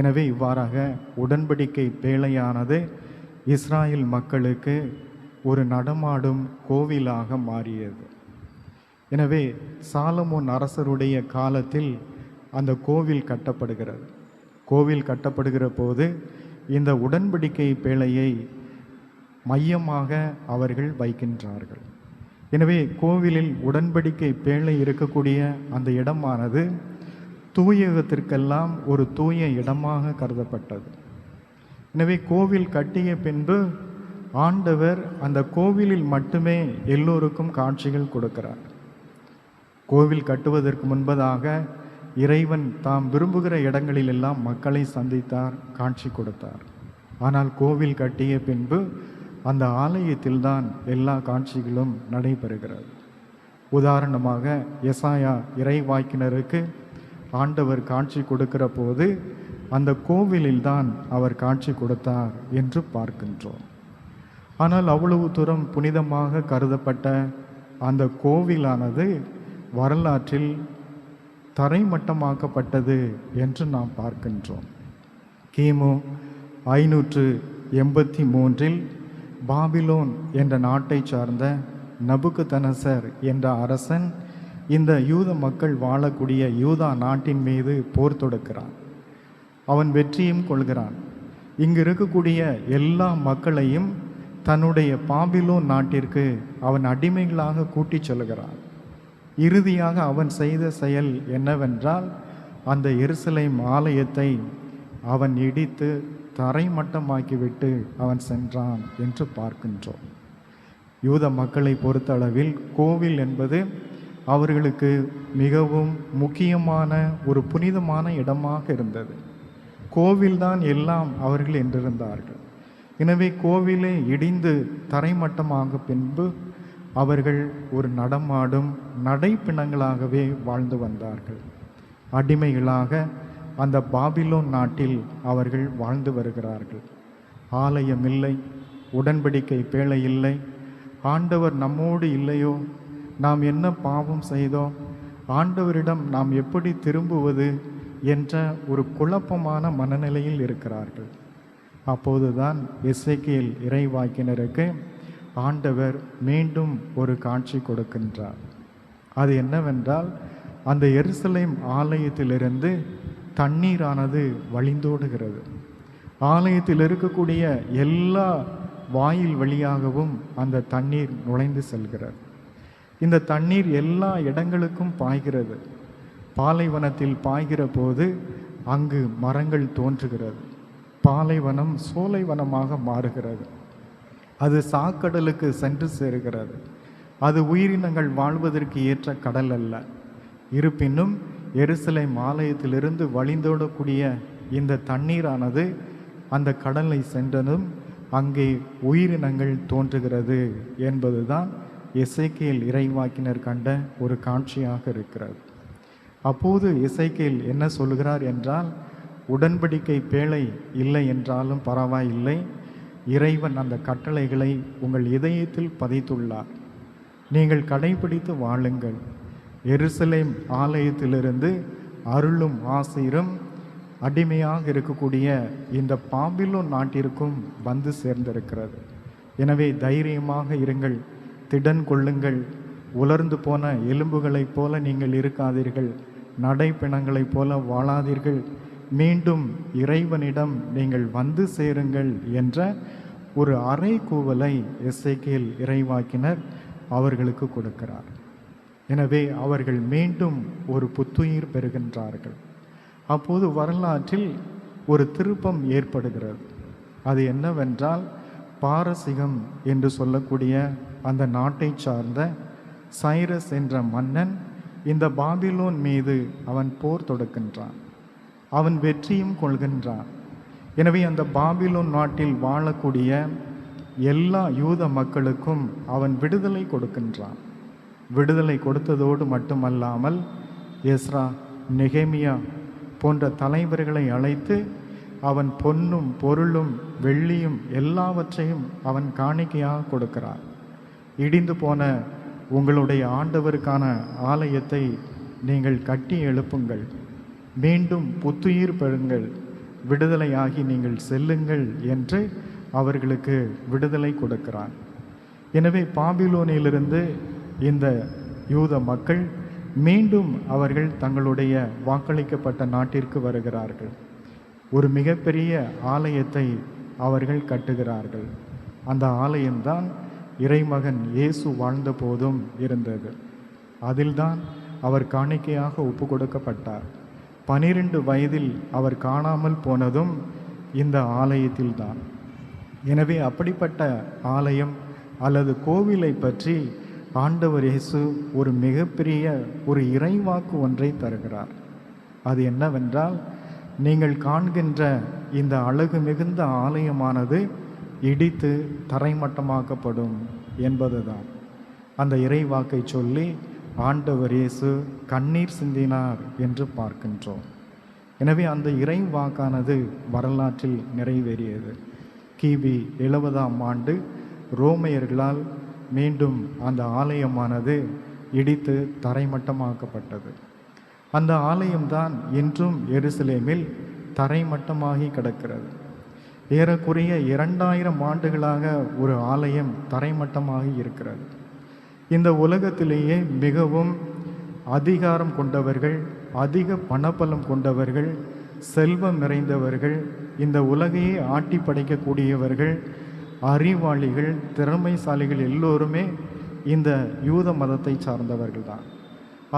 எனவே இவ்வாறாக உடன்படிக்கை பேழையானது இஸ்ராயேல் மக்களுக்கு ஒரு நடமாடும் கோவிலாக மாறியது. எனவே சாலமோன் அரசருடைய காலத்தில் அந்த கோவில் கட்டப்படுகிறது. கோவில் கட்டப்படுகிற போது இந்த உடன்படிக்கை பேழையை மையமாக அவர்கள் வைக்கின்றார்கள். எனவே கோவிலில் உடன்படிக்கை பேழை இருக்கக்கூடிய அந்த இடமானது தூயகத்திற்கெல்லாம் ஒரு தூய இடமாக கருதப்பட்டது. எனவே கோவில் கட்டிய பின்பு ஆண்டவர் அந்த கோவிலில் மட்டுமே எல்லோருக்கும் காட்சிகள் கொடுக்கிறார். கோவில் கட்டுவதற்கு முன்பதாக இறைவன் தாம் விரும்புகிற இடங்களிலெல்லாம் மக்களை சந்தித்தார், காட்சி கொடுத்தார். ஆனால் கோவில் கட்டிய பின்பு அந்த ஆலயத்தில்தான் எல்லா காட்சிகளும் நடைபெறுகிறது. உதாரணமாக எசாயா இறைவாக்கினருக்கு ஆண்டவர் காட்சி கொடுக்கிற போது அந்த கோவிலில்தான் அவர் காட்சி கொடுத்தார் என்று பார்க்கின்றோம். ஆனால் அவ்வளவு தூரம் புனிதமாக கருதப்பட்ட அந்த கோவிலானது வரலாற்றில் தரைமட்டமாக்கப்பட்டது என்று நாம் பார்க்கின்றோம். கிமு 583 பாபிலோன் என்ற நாட்டை சார்ந்த நபுக்கத்நேசர் என்ற அரசன் இந்த யூத மக்கள் வாழக்கூடிய யூதா நாட்டின் மீது போர் தொடுக்கிறான். அவன் வெற்றியும் கொள்கிறான். இங்கு இருக்கக்கூடிய எல்லா மக்களையும் தன்னுடைய பாபிலோன் நாட்டிற்கு அவன் அடிமைகளாக கூட்டிச் செல்கிறான். இறுதியாக அவன் செய்த செயல் என்னவென்றால் அந்த எருசலேம் ஆலயத்தை அவன் இடித்து தரைமட்டமாக்கிவிட்டு அவன் சென்றான் என்று பார்க்கின்றோம். யூத மக்களை பொறுத்தளவில் கோவில் என்பது அவர்களுக்கு மிகவும் முக்கியமான ஒரு புனிதமான இடமாக இருந்தது. கோவில்தான் எல்லாம் அவர்கள் என்றிருந்தார்கள். எனவே கோவிலே இடிந்து தரைமட்டமாக பின்பு அவர்கள் ஒரு நடமாடும் நடைப்பிணங்களாகவே வாழ்ந்து வந்தார்கள். அடிமைகளாக அந்த பாபிலோன் நாட்டில் அவர்கள் வாழ்ந்து வருகிறார்கள். ஆலயம் இல்லை, உடன்படிக்கை பேழை இல்லை, ஆண்டவர் நம்மோடு இல்லையோ, நாம் என்ன பாவம் செய்தோம், ஆண்டவரிடம் நாம் எப்படி திரும்புவது என்ற ஒரு குழப்பமான மனநிலையில் இருக்கிறார்கள். அப்போதுதான் எசேக்கியேல் இறைவாக்கினருக்கு ஆண்டவர் மீண்டும் ஒரு காட்சி கொடுக்கின்றார். அது என்னவென்றால் அந்த எருசலேம் ஆலயத்திலிருந்து தண்ணீரானது வழிந்தோடுகிறது. ஆலயத்தில் இருக்கக்கூடிய எல்லா வாயில் வழியாகவும் அந்த தண்ணீர் நுழைந்து செல்கிறது. இந்த தண்ணீர் எல்லா இடங்களுக்கும் பாய்கிறது. பாலைவனத்தில் பாய்கிற போது அங்கு மரங்கள் தோன்றுகிறது. பாலைவனம் சோலைவனமாக மாறுகிறது. அது சாக்கடலுக்கு சென்று சேருகிறது. அது உயிரினங்கள் வாழ்வதற்கு ஏற்ற கடல் அல்ல. இருப்பினும் எருசலேம் ஆலயத்திலிருந்து வழிந்தோடக்கூடிய இந்த தண்ணீரானது அந்த கடலை சென்றதும் அங்கே உயிரினங்கள் தோன்றுகிறது என்பதுதான் எசேக்கியேல் இறைவாக்கினர் கண்ட ஒரு காட்சியாக இருக்கிறது. அப்போது எசேக்கியேல் என்ன சொல்கிறார் என்றால், உடன்படிக்கை பேழை இல்லை என்றாலும் பரவாயில்லை, இறைவன் அந்த கட்டளைகளை உங்கள் இதயத்தில் பதித்துள்ளார், நீங்கள் கடைபிடித்து வாழுங்கள். எருசலேம் ஆலயத்திலிருந்து அருளும் ஆசீரும் அடிமையாக இருக்கக்கூடிய இந்த பாபிலோன் நாட்டிற்கும் வந்து சேர்ந்திருக்கிறது. எனவே தைரியமாக இருங்கள், திடன் கொள்ளுங்கள். உலர்ந்து போன எலும்புகளைப் போல நீங்கள் இருக்காதீர்கள், நடைப்பிணங்களைப் போல வாழாதீர்கள். மீண்டும் இறைவனிடம் நீங்கள் வந்து சேருங்கள் என்ற ஒரு அறைகூவலை எசேக்கியேல் இறைவாக்கினர் அவர்களுக்கு கொடுக்கிறார். எனவே அவர்கள் மீண்டும் ஒரு புத்துயிர் பெறுகின்றார்கள். அப்போது வரலாற்றில் ஒரு திருப்பம் ஏற்படுகிறது. அது என்னவென்றால், பாரசீகம் என்று சொல்லக்கூடிய அந்த நாட்டை சார்ந்த சைரஸ் என்ற மன்னன் இந்த பாபிலோன் மீது அவன் போர் தொடுக்கின்றான். அவன் வெற்றியும் கொள்கின்றான். எனவே அந்த பாபிலோன் நாட்டில் வாழக்கூடிய எல்லா யூத மக்களுக்கும் அவன் விடுதலை கொடுக்கின்றான். விடுதலை கொடுத்ததோடு மட்டுமல்லாமல் எஸ்ரா, நெகேமியா போன்ற தலைவர்களை அழைத்து அவன் பொன்னும் பொருளும் வெள்ளியும் எல்லாவற்றையும் அவன் காணிக்கையாக கொடுக்கிறான். இடிந்து போன உங்களுடைய ஆண்டவருக்கான ஆலயத்தை நீங்கள் கட்டி எழுப்புங்கள், மீண்டும் புத்துயிர் பெறுங்கள், விடுதலையாகி நீங்கள் செல்லுங்கள் என்று அவர்களுக்கு விடுதலை கொடுக்கிறான். எனவே பாபிலோனிலிருந்து இந்த யூத மக்கள் மீண்டும் அவர்கள் தங்களுடைய வாக்களிக்கப்பட்ட நாட்டிற்கு வருகிறார்கள். ஒரு மிகப்பெரிய ஆலயத்தை அவர்கள் கட்டுகிறார்கள். அந்த ஆலயம்தான் இறைமகன் இயேசு வாழ்ந்த போதும் இருந்தது. அதில்தான் அவர் காணிக்கையாக ஒப்பு கொடுக்கப்பட்டார். 12 வயதில் அவர் காணாமல் போனதும் இந்த ஆலயத்தில்தான். எனவே அப்படிப்பட்ட ஆலயம் அல்லது கோவிலை பற்றி ஆண்டவர் இயேசு ஒரு மிகப்பெரிய ஒரு இறைவாக்கு ஒன்றை தருகிறார். அது என்னவென்றால், நீங்கள் காண்கின்ற இந்த அழகு மிகுந்த ஆலயமானது இடித்து தரைமட்டமாக்கப்படும் என்பதுதான். அந்த இறைவாக்கை சொல்லி ஆண்டவர் இயேசு கண்ணீர் சிந்தினார் என்று பார்க்கின்றோம். எனவே அந்த இறைவாக்கானது வரலாற்றில் நிறைவேறியது. கிபி 70ஆம் ஆண்டு ரோமையர்களால் மீண்டும் அந்த ஆலயமானது இடித்து தரைமட்டமாக்கப்பட்டது. அந்த ஆலயம்தான் இன்றும் எருசலேமில் தரைமட்டமாகி கிடக்கிறது. ஏறக்குறைய 2000 ஆண்டுகளாக ஒரு ஆலயம் தரைமட்டமாகி இருக்கிறது. இந்த உலகத்திலேயே மிகவும் அதிகாரம் கொண்டவர்கள், அதிக பணபலம் கொண்டவர்கள், செல்வம் நிறைந்தவர்கள், இந்த உலகையே ஆட்டி படைக்கக்கூடியவர்கள், அறிவாளிகள், திறமைசாலிகள் எல்லோருமே இந்த யூத மதத்தை சார்ந்தவர்கள் தான்.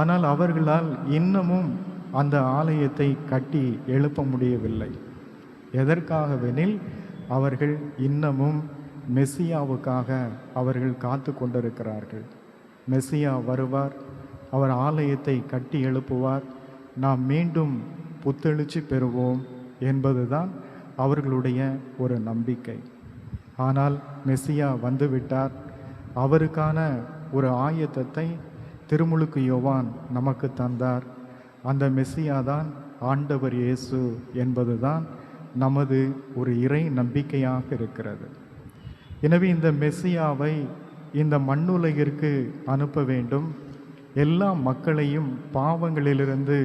ஆனால் அவர்களால் இன்னமும் அந்த ஆலயத்தை கட்டி எழுப்ப முடியவில்லை. எதற்காகவெனில் அவர்கள் இன்னமும் மெசியாவுக்காக அவர்கள் காத்து கொண்டிருக்கிறார்கள். மெசியா வருவார், அவர் ஆலயத்தை கட்டி எழுப்புவார், நாம் மீண்டும் புத்தெழுச்சி பெறுவோம் என்பதுதான் அவர்களுடைய ஒரு நம்பிக்கை. ஆனால் மெசியா வந்துவிட்டார். அவருக்கான ஒரு ஆயத்தத்தை திருமுழுக்கு யோவான் நமக்கு தந்தார். அந்த மெசியா தான் ஆண்டவர் இயேசு என்பதுதான் நமது ஒரு இறை நம்பிக்கையாக இருக்கிறது. எனவே இந்த மெசியாவை இந்த மண்ணுலகிற்கு அனுப்ப வேண்டும். எல்லா மக்களையும் பாவங்களிலிருந்து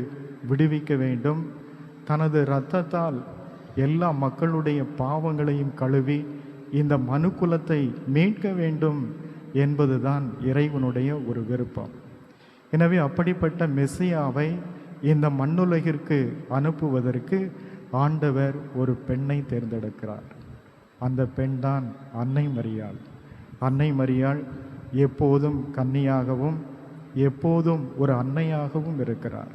விடுவிக்க வேண்டும். தனது இரத்தத்தால் எல்லா மக்களுடைய பாவங்களையும் கழுவி இந்த மனுக்குலத்தை மீட்க வேண்டும் என்பதுதான் இறைவனுடைய ஒரு விருப்பம். எனவே அப்படிப்பட்ட மெசியாவை இந்த மண்ணுலகிற்கு அனுப்புவதற்கு ஆண்டவர் ஒரு பெண்ணை தேர்ந்தெடுக்கிறார். அந்த பெண்தான் அன்னை மரியாள். அன்னை மரியாள் எப்போதும் கன்னியாகவும் எப்போதும் ஒரு அன்னையாகவும் இருக்கிறார்.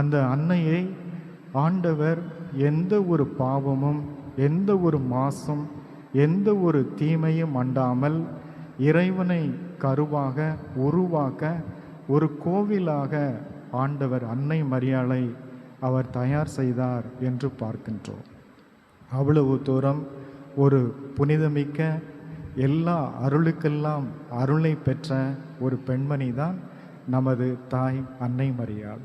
அந்த அன்னையை ஆண்டவர் எந்த ஒரு பாவமும், எந்த ஒரு மாசும், எந்த ஒரு தீமையும் அண்டாமல் இறைவனை கருவாக உருவாக்க ஒரு கோவிலாக ஆண்டவர் அன்னை மரியாளை அவர் தயார் செய்தார் என்று பார்க்கின்றோம். அவ்வளவு தூரம் ஒரு புனிதமிக்க, எல்லா அருளுக்கெல்லாம் அருளை பெற்ற ஒரு பெண்மணி தான் நமது தாய் அன்னை மரியாள்.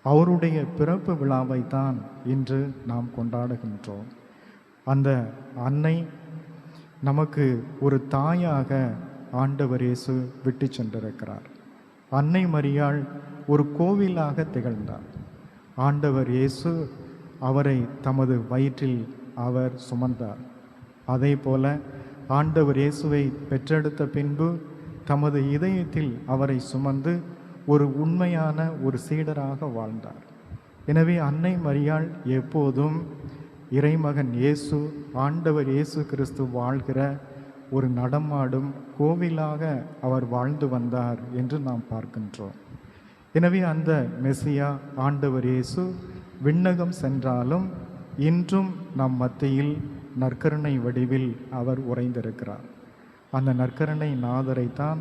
அவருடைய பிறப்பு விழாவை தான் இன்று நாம் கொண்டாடுகின்றோம். அந்த அன்னை நமக்கு ஒரு தாயாக ஆண்டவர் இயேசு விட்டு சென்றிருக்கிறார். அன்னை மரியாள் ஒரு கோவிலாக திகழ்ந்தார். ஆண்டவர் இயேசு அவரை தமது வயிற்றில் அவர் சுமந்தார். அதே போல ஆண்டவர் இயேசுவை பெற்றெடுத்த பின்பு தமது இதயத்தில் அவரை சுமந்து ஒரு உண்மையான ஒரு சீடராக வாழ்ந்தார். எனவே அன்னை மரியாள் எப்போதும் இறைமகன் இயேசு, ஆண்டவர் இயேசு கிறிஸ்து வாழ்கிற ஒரு நடமாடும் கோவிலாக அவர் வாழ்ந்து வந்தார் என்று நாம் பார்க்கின்றோம். எனவே அந்த மெசியா ஆண்டவர் இயேசு விண்ணகம் சென்றாலும் இன்றும் நம் மத்தியில் நற்கருணை வடிவில் அவர் உறைந்திருக்கிறார். அந்த நற்கருணை நாதரைத்தான்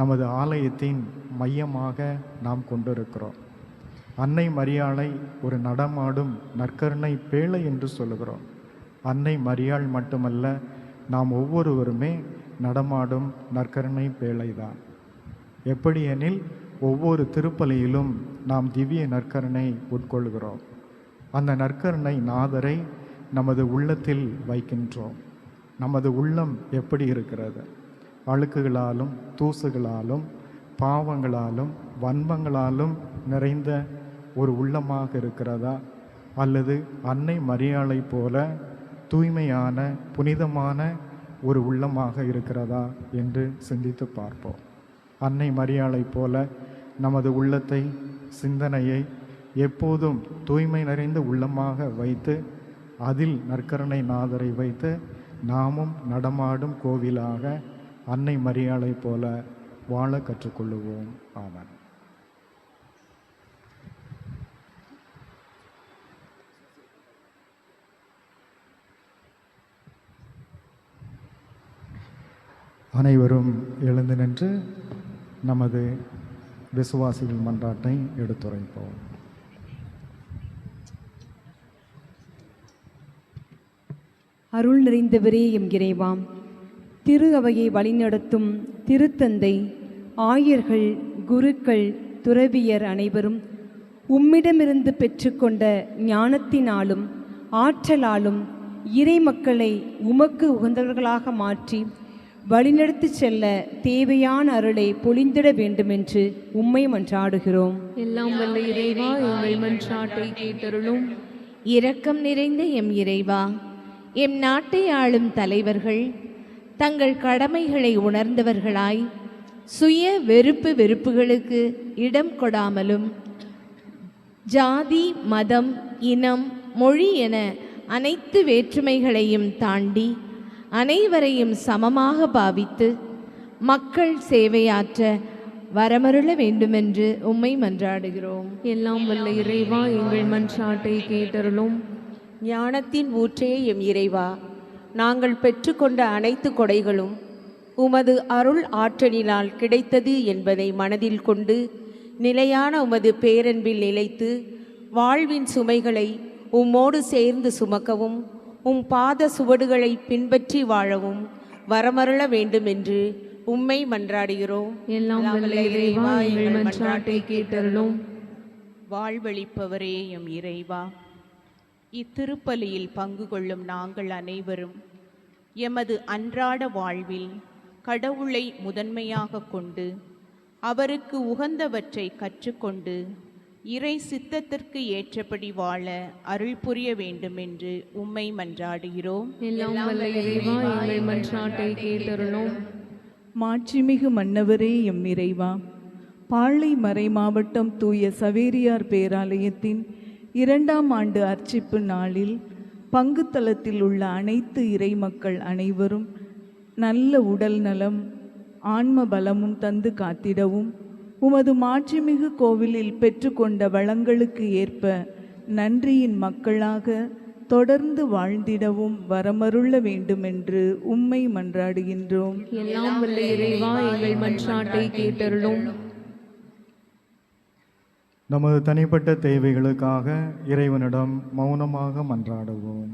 நமது ஆலயத்தின் மையமாக நாம் கொண்டிருக்கிறோம். அன்னை மரியாளை ஒரு நடமாடும் நற்கருணை பேழை என்று சொல்லுகிறோம். அன்னை மரியாள் மட்டுமல்ல, நாம் ஒவ்வொருவருமே நடமாடும் நற்கருணை பேழைதான். எப்படி எனில் ஒவ்வொரு திருப்பலியிலும் நாம் திவ்ய நற்கருணை உட்கொள்கிறோம். அந்த நற்கருணை நாதரை நமது உள்ளத்தில் வைக்கின்றோம். நமது உள்ளம் எப்படி இருக்கிறது? அழுக்குகளாலும் தூசுகளாலும் பாவங்களாலும் வன்மங்களாலும் நிறைந்த ஒரு உள்ளமாக இருக்கிறதா, அல்லது அன்னை மரியாளை போல தூய்மையான புனிதமான ஒரு உள்ளமாக இருக்கிறதா என்று சிந்தித்து பார்ப்போம். அன்னை மரியாளை போல நமது உள்ளத்தை, சிந்தனையை எப்போதும் தூய்மை நிறைந்த உள்ளமாக வைத்து அதில் நற்கருணை நாதரை வைத்து நாமும் நடமாடும் கோவிலாக அன்னை மரியாளை போல வாழ கற்றுக்கொள்ளுவோம். ஆமென். அனைவரும் எழுந்து நின்று நமது விசுவாசிகள் மன்றாட்டை எடுத்துரைப்போம். அருள் நிறைந்தவரே எம் இறைவாம், திரு அவையை வழிநடத்தும் திருத்தந்தை, ஆயர்கள், குருக்கள், துறவியர் அனைவரும் உம்மிடமிருந்து பெற்றுக்கொண்ட ஞானத்தினாலும் ஆற்றலாலும் இறை மக்களை உமக்கு உகந்தவர்களாக மாற்றி வழிநடத்தி செல்ல தேவையான அருளை பொழிந்திட வேண்டுமென்று உம்மை மன்றாடுகிறோம். எல்லாம் வல்ல இறைவா, எங்கள் மன்றாட்டை கேட்டருளும். இரக்கம் நிறைந்த எம் இறைவா, எம் நாட்டை ஆளும் தலைவர்கள் தங்கள் கடமைகளை உணர்ந்தவர்களாய் சுய வெறுப்புகளுக்கு இடம் கொடாமலும் ஜாதி, மதம், இனம், மொழி என அனைத்து வேற்றுமைகளையும் தாண்டி அனைவரையும் சமமாக பாவித்து மக்கள் சேவையாற்ற வரமருள வேண்டுமென்று உம்மை மன்றாடுகிறோம். எல்லாம் வல்ல இறைவா, எங்கள் மன்றாட்டை கேட்டருளும். ஞானத்தின் ஊற்றே எம் இறைவா, நாங்கள் பெற்றுக்கொண்ட அனைத்து கொடைகளும் உமது அருள் ஆற்றலினால் கிடைத்தது என்பதை மனதில் கொண்டு நிலையான உமது பேரன்பில் நிலைத்து வாழ்வின் சுமைகளை உம்மோடு சேர்ந்து சுமக்கவும் பாத சுவடுகளை பின்பற்றி வாழவும் வரமருள வேண்டும் என்று உம்மை மன்றாடுகிறோம். எல்லாம் வல்ல இறைவா, எங்கள் மன்றாட்டை கேட்டருளும். வாழ்வளிப்பவரே எம் இறைவா, இத்திருப்பலியில் பங்கு கொள்ளும் நாங்கள் அனைவரும் எமது அன்றாட வாழ்வில் கடவுளை முதன்மையாக கொண்டு அவருக்கு உகந்தவற்றை கற்றுக்கொண்டு இறை சித்தத்திற்கு ஏற்றபடி வாழ அருள் புரிய வேண்டும் என்று உம்மை மன்றாடுகிறோம். எல்லாம் வல்ல இறைவா, எங்கள் மன்றாட்டை கேட்டருளும். மாட்சிமிகு மன்னவரே எம் இறைவா, பாளை மறை மாவட்டம் தூய சவேரியார் பேராலயத்தின் 2ஆம் ஆண்டு அர்ச்சிப்பு நாளில் பங்குத்தலத்தில் உள்ள அனைத்து இறைமக்கள் அனைவரும் நல்ல உடல் நலம், ஆன்ம பலமும் தந்து காத்திடவும் உமது மாட்சிமிகு கோவிலில் பெற்றுக்கொண்ட வளங்களுக்கு ஏற்ப நன்றியின் மக்களாக தொடர்ந்து வாழ்ந்திடவும் வரமருள வேண்டுமென்று உம்மை மன்றாடுகின்றோம். எல்லாம் வல்ல இறைவா, எங்கள் மன்றாட்டை கேட்டருளும். நமது தனிப்பட்ட தேவைகளுக்காக இறைவனிடம் மௌனமாக மன்றாடுவோம்.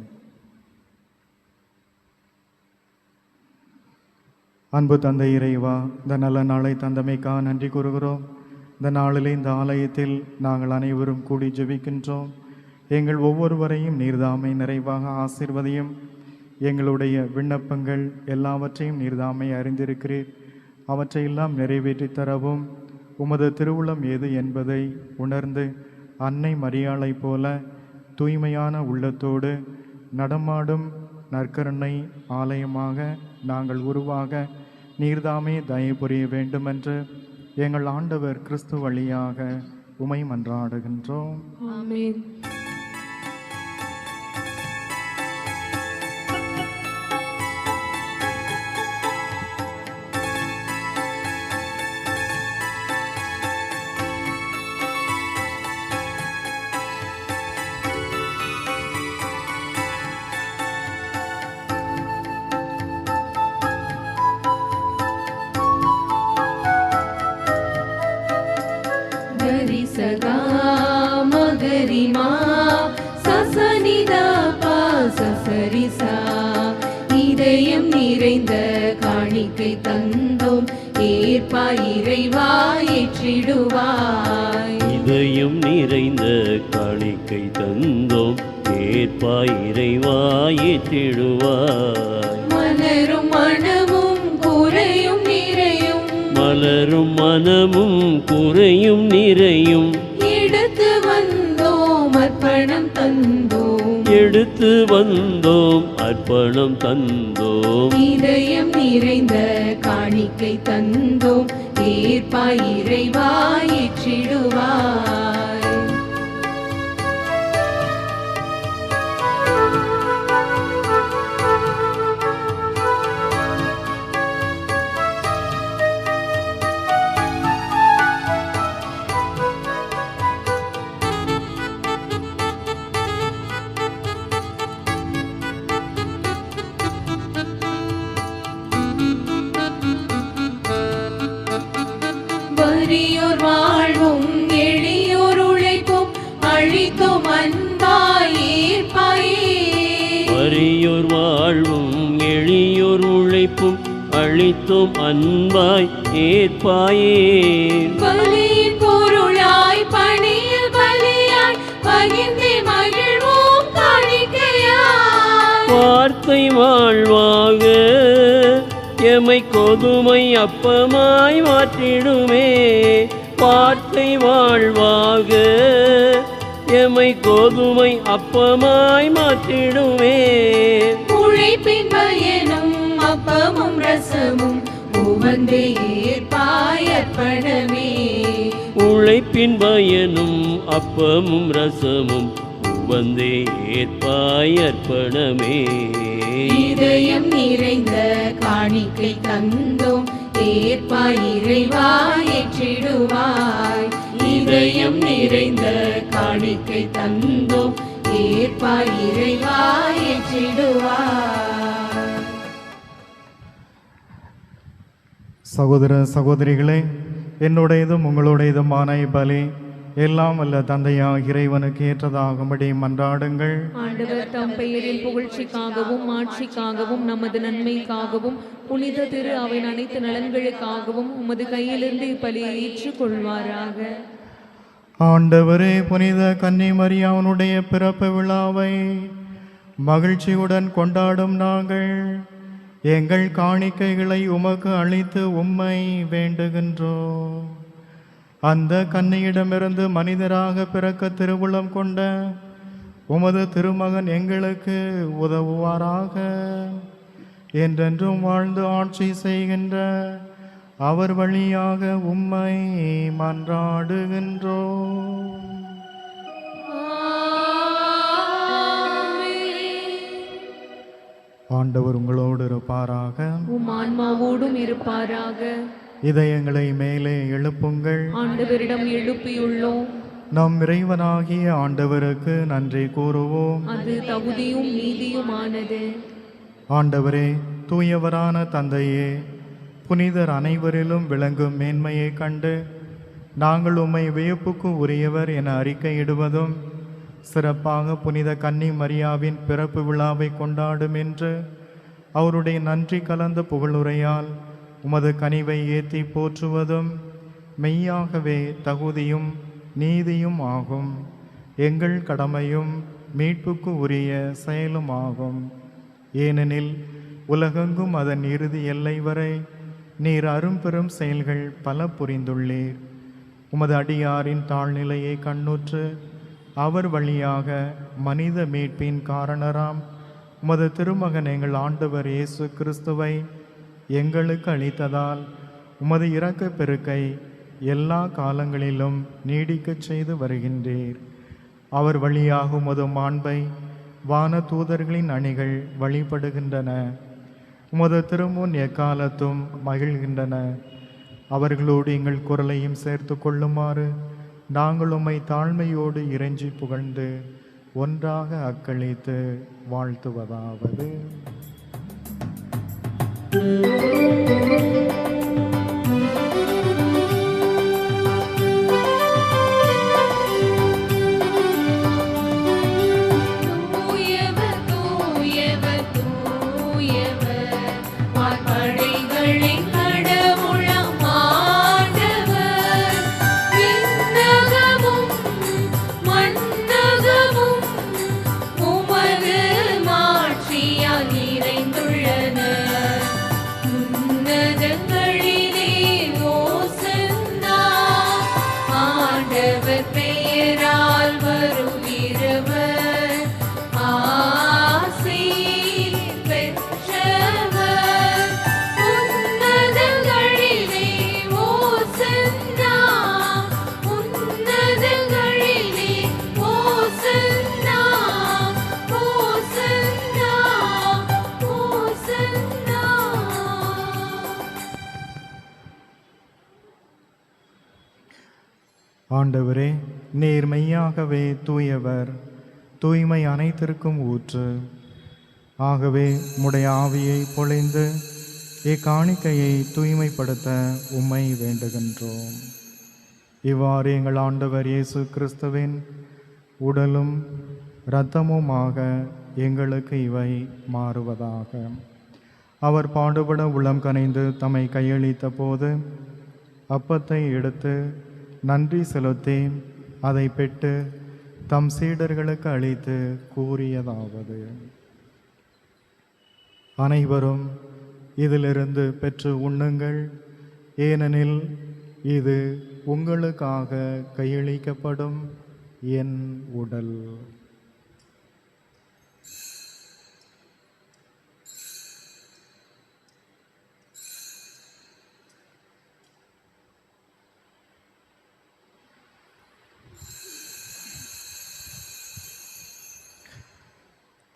அன்பு தந்தை இறைவா, இந்த நல்ல நாளை தந்தமைக்காக நன்றி கூறுகிறோம். இந்த நாளில் இந்த ஆலயத்தில் நாங்கள் அனைவரும் கூடி ஜெபிக்கின்றோம். எங்கள் ஒவ்வொருவரையும் நீர்தாமை நிறைவாக ஆசீர்வதியும். எங்களுடைய விண்ணப்பங்கள் எல்லாவற்றையும் நீர்தாமை அறிந்திருக்கிறீர். அவற்றையெல்லாம் நிறைவேற்றி தரவும் உமது திருவுளம் எது என்பதை உணர்ந்து அன்னை மரியாளை போல தூய்மையான உள்ளத்தோடு நடமாடும் நற்கருணை ஆலயமாக நாங்கள் உருவாக நீர்தாமே தயவு புரிய வேண்டுமென்று எங்கள் ஆண்டவர் கிறிஸ்து வழியாக உமை மன்றாடுகின்றோம். ஆமென். சரிசகா மகரிமா சசனிதா பாசரிசா இதயம் நிறைந்த காணிக்கை தந்தோம் ஏற்பாய் இறைவா ஏற்றிடுவாய். இதயம் நிறைந்த காணிக்கை தந்தோம் ஏற்பாய் இறைவா ஏற்றிடுவாய். மலரும் மனமும் குறையும் நிறையும் மலரும் மனமும் குறையும் நிறையும் எடுத்து வந்தோம் அர்ப்பணம் தந்தோம் எடுத்து வந்தோம் அர்ப்பணம் தந்தோம். இதயம் நிறைந்த காணிக்கை தந்தோம் ஏற்பாய் இறைவா ஏற்றிடுவாய். வறியோர் வாழ்வும் எளியோர் உழைப்பும் அழித்தோம் அன்பாய் ஏற்பாயே. வறியோர் வாழ்வும் எளியோர் உழைப்பும் அளித்தோம் அன்பாய் ஏற்பாயே. பலியின் பொருளாய் பணியில் பலியாய் பகிர்ந்தே மகிழ்வோம் காணிக்கையாய். வார்த்தை வாழ்வாக எமை கோதுமை அப்பமாய் மாற்றிடுமே. வார்த்தை வாழ்வாக எமை கோதுமை அப்பமாய் மாற்றிடுமே. உழைப்பின் பயனும் அப்பமும் ரசமும் உவந்தே ஏற்பாய் அர்ப்பணமே. உழைப்பின் பயனும் அப்பமும் ரசமும் வந்தே ஏற்பாய் அர்ப்பணமே. இதயம் நிறைந்த காணிக்கை தந்தோம் ஏற்பாய் இறைவா ஏற்றிடுவாய். இதயம் நிறைந்த காணிக்கை தந்தோம் ஏற்பாய் இறைவா ஏற்றிடுவாய். சகோதர சகோதரிகளே, என்னுடையதும் உங்களுடையதுமான பலி எல்லாம் வல்ல தந்தையாக இறைவனுக்கு ஏற்றதாகும்படி மன்றாடுங்கள். ஆண்டவர் தம் பெயரில் புகழ்ச்சிக்காகவும் ஆட்சிக்காகவும் நமது நன்மைக்காகவும் புனித திரு அவையின் அனைத்து நலன்களுக்காகவும் உமது கையிலிருந்து இப்பலியை ஏற்றுக்கொள்வாராக. ஆண்டவரே, புனித கன்னி மரியாவுடைய பிறப்பு விழாவை மகிழ்ச்சியுடன் கொண்டாடும் நாங்கள் எங்கள் காணிக்கைகளை உமக்கு அளித்து உம்மை வேண்டுகின்றோம். அந்த கன்னியிடமிருந்து மனிதராக பிறக்க திருவுளம் கொண்ட உமது திருமகன் எங்களுக்கு உதவுவாராக. என்றென்றும் வாழ்ந்து ஆட்சி செய்கின்ற அவர் வழியாக உம்மை மன்றாடுகின்றோம். ஆண்டவர் உங்களோடு இருப்பாராக. உம் ஆன்மாவோடும் இருப்பாராக. இதயங்களை மேலே எழுப்புங்கள். ஆண்டவரிடம் எழுப்பியுள்ளோம். நம் இறைவனாகிய ஆண்டவருக்கு நன்றி கூறுவோம். அது தகுதியும் நீதியுமானது. ஆண்டவரே, தூயவரான தந்தையே, புனிதர் அனைவரிலும் விளங்கும் மேன்மையை கண்டு நாங்கள் உம்மை வியப்புக்கு உரியவர் என அறிக்கையிடுவதும் சிறப்பாக புனித கன்னி மரியாவின் பிறப்பு விழாவை கொண்டாடும் என்று அவருடைய நன்றி கலந்த புகழுரையால் உமது கனிவை ஏற்றி போற்றுவதும் மெய்யாகவே தகுதியும் நீதியும் ஆகும். எங்கள் கடமையும் மீட்புக்கு உரிய செயலும் ஆகும். ஏனெனில் உலகெங்கும் அதன் இறுதி எல்லை வரை நீர் அரும்பெரும் செயல்கள் பல புரிந்துள்ளீர். உமது அடியாரின் தாழ்நிலையை கண்ணுற்று அவர் வழியாக மனித மீட்பின் காரணராம் உமது திருமகன் எங்கள் ஆண்டவர் இயேசு கிறிஸ்துவை எங்களுக்கு அளித்ததால் உமது இரக்க பெருக்கை எல்லா காலங்களிலும் நீடிக்கச் செய்து வருகின்றீர். அவர் வழியாக உமது மாண்பை வான தூதர்களின் அணிகள் வழிபடுகின்றன. உமது திருமுன் எக்காலத்தும் மகிழ்கின்றன. அவர்களோடு எங்கள் குரலையும் சேர்த்து கொள்ளுமாறு நாங்கள் உம்மை தாழ்மையோடு இறைஞ்சி புகழ்ந்து ஒன்றாக அக்களித்து வாழ்த்துவதாவது: ஆண்டவரே, நீர் மெய்யாகவே தூயவர், தூய்மை அனைத்திற்கும் ஊற்று. ஆகவே உம்முடைய ஆவியை பொழிந்து இக்காணிக்கையை தூய்மைப்படுத்த உம்மை வேண்டுகின்றோம். இவ்வாறு எங்கள் ஆண்டவர் இயேசு கிறிஸ்துவின் உடலும் இரத்தமுமாக எங்களுக்கு இவை மாறுவதாக. அவர் பாடுபட உளம் கனிந்து தம்மை கையளித்த போது அப்பத்தை எடுத்து நன்றி செலுத்தி அதை பெற்று தம் சீடர்களுக்கு அளித்து கூறியதாவது: அனைவரும் இதிலிருந்து பெற்று உண்ணுங்கள், ஏனெனில் இது உங்களுக்காக கையளிக்கப்படும் என் உடல்.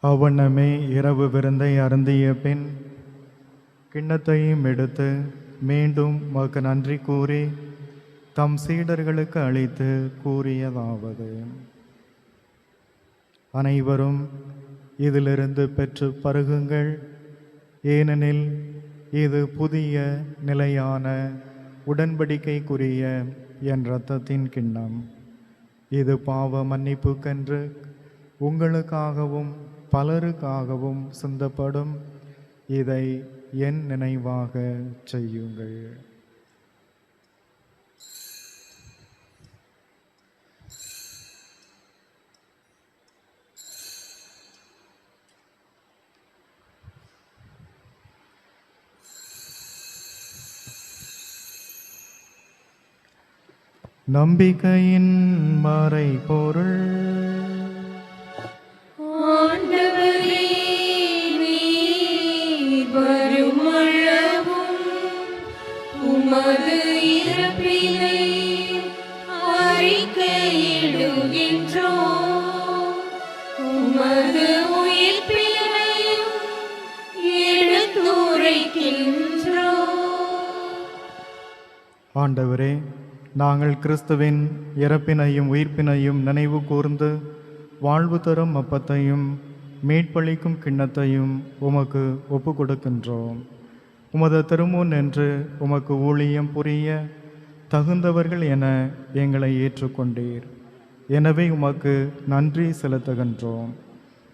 அவ்வண்ணமே இரவு விருந்தை அருந்திய பின் கிண்ணத்தையும் எடுத்து மீண்டும் உமக்கு நன்றி கூறி தம் சீடர்களுக்கு அளித்து கூறியதாவது: அனைவரும் இதிலிருந்து பெற்று பருகுங்கள், ஏனெனில் இது புதிய நிலையான உடன்படிக்கைக்குரிய என் இரத்தத்தின் கிண்ணம். இது பாவ மன்னிப்புக்கென்று உங்களுக்காகவும் பலருக்காகவும் சிந்தப்படும். இதை என் நினைவாக செய்யுங்கள். நம்பிக்கையின் மறைபொருள். உமது இறப்பினை அறிக்கையிடுகின்றோம், உமது உயிர்ப்பினையும் எடுத்துரைக்கின்றோம். ஆண்டவரே, நாங்கள் கிறிஸ்துவின் இறப்பினையும் உயிர்ப்பினையும் நினைவு கூர்ந்து வாழ்வு தரும் அப்பத்தையும் மீட்பளிக்கும் கிண்ணத்தையும் உமக்கு ஒப்பு கொடுக்கின்றோம். உமது திருமுன் என்று உமக்கு ஊழியம் புரிய தகுந்தவர்கள் என எங்களை ஏற்றுக்கொண்டீர். எனவே உமக்கு நன்றி செலுத்துகின்றோம்.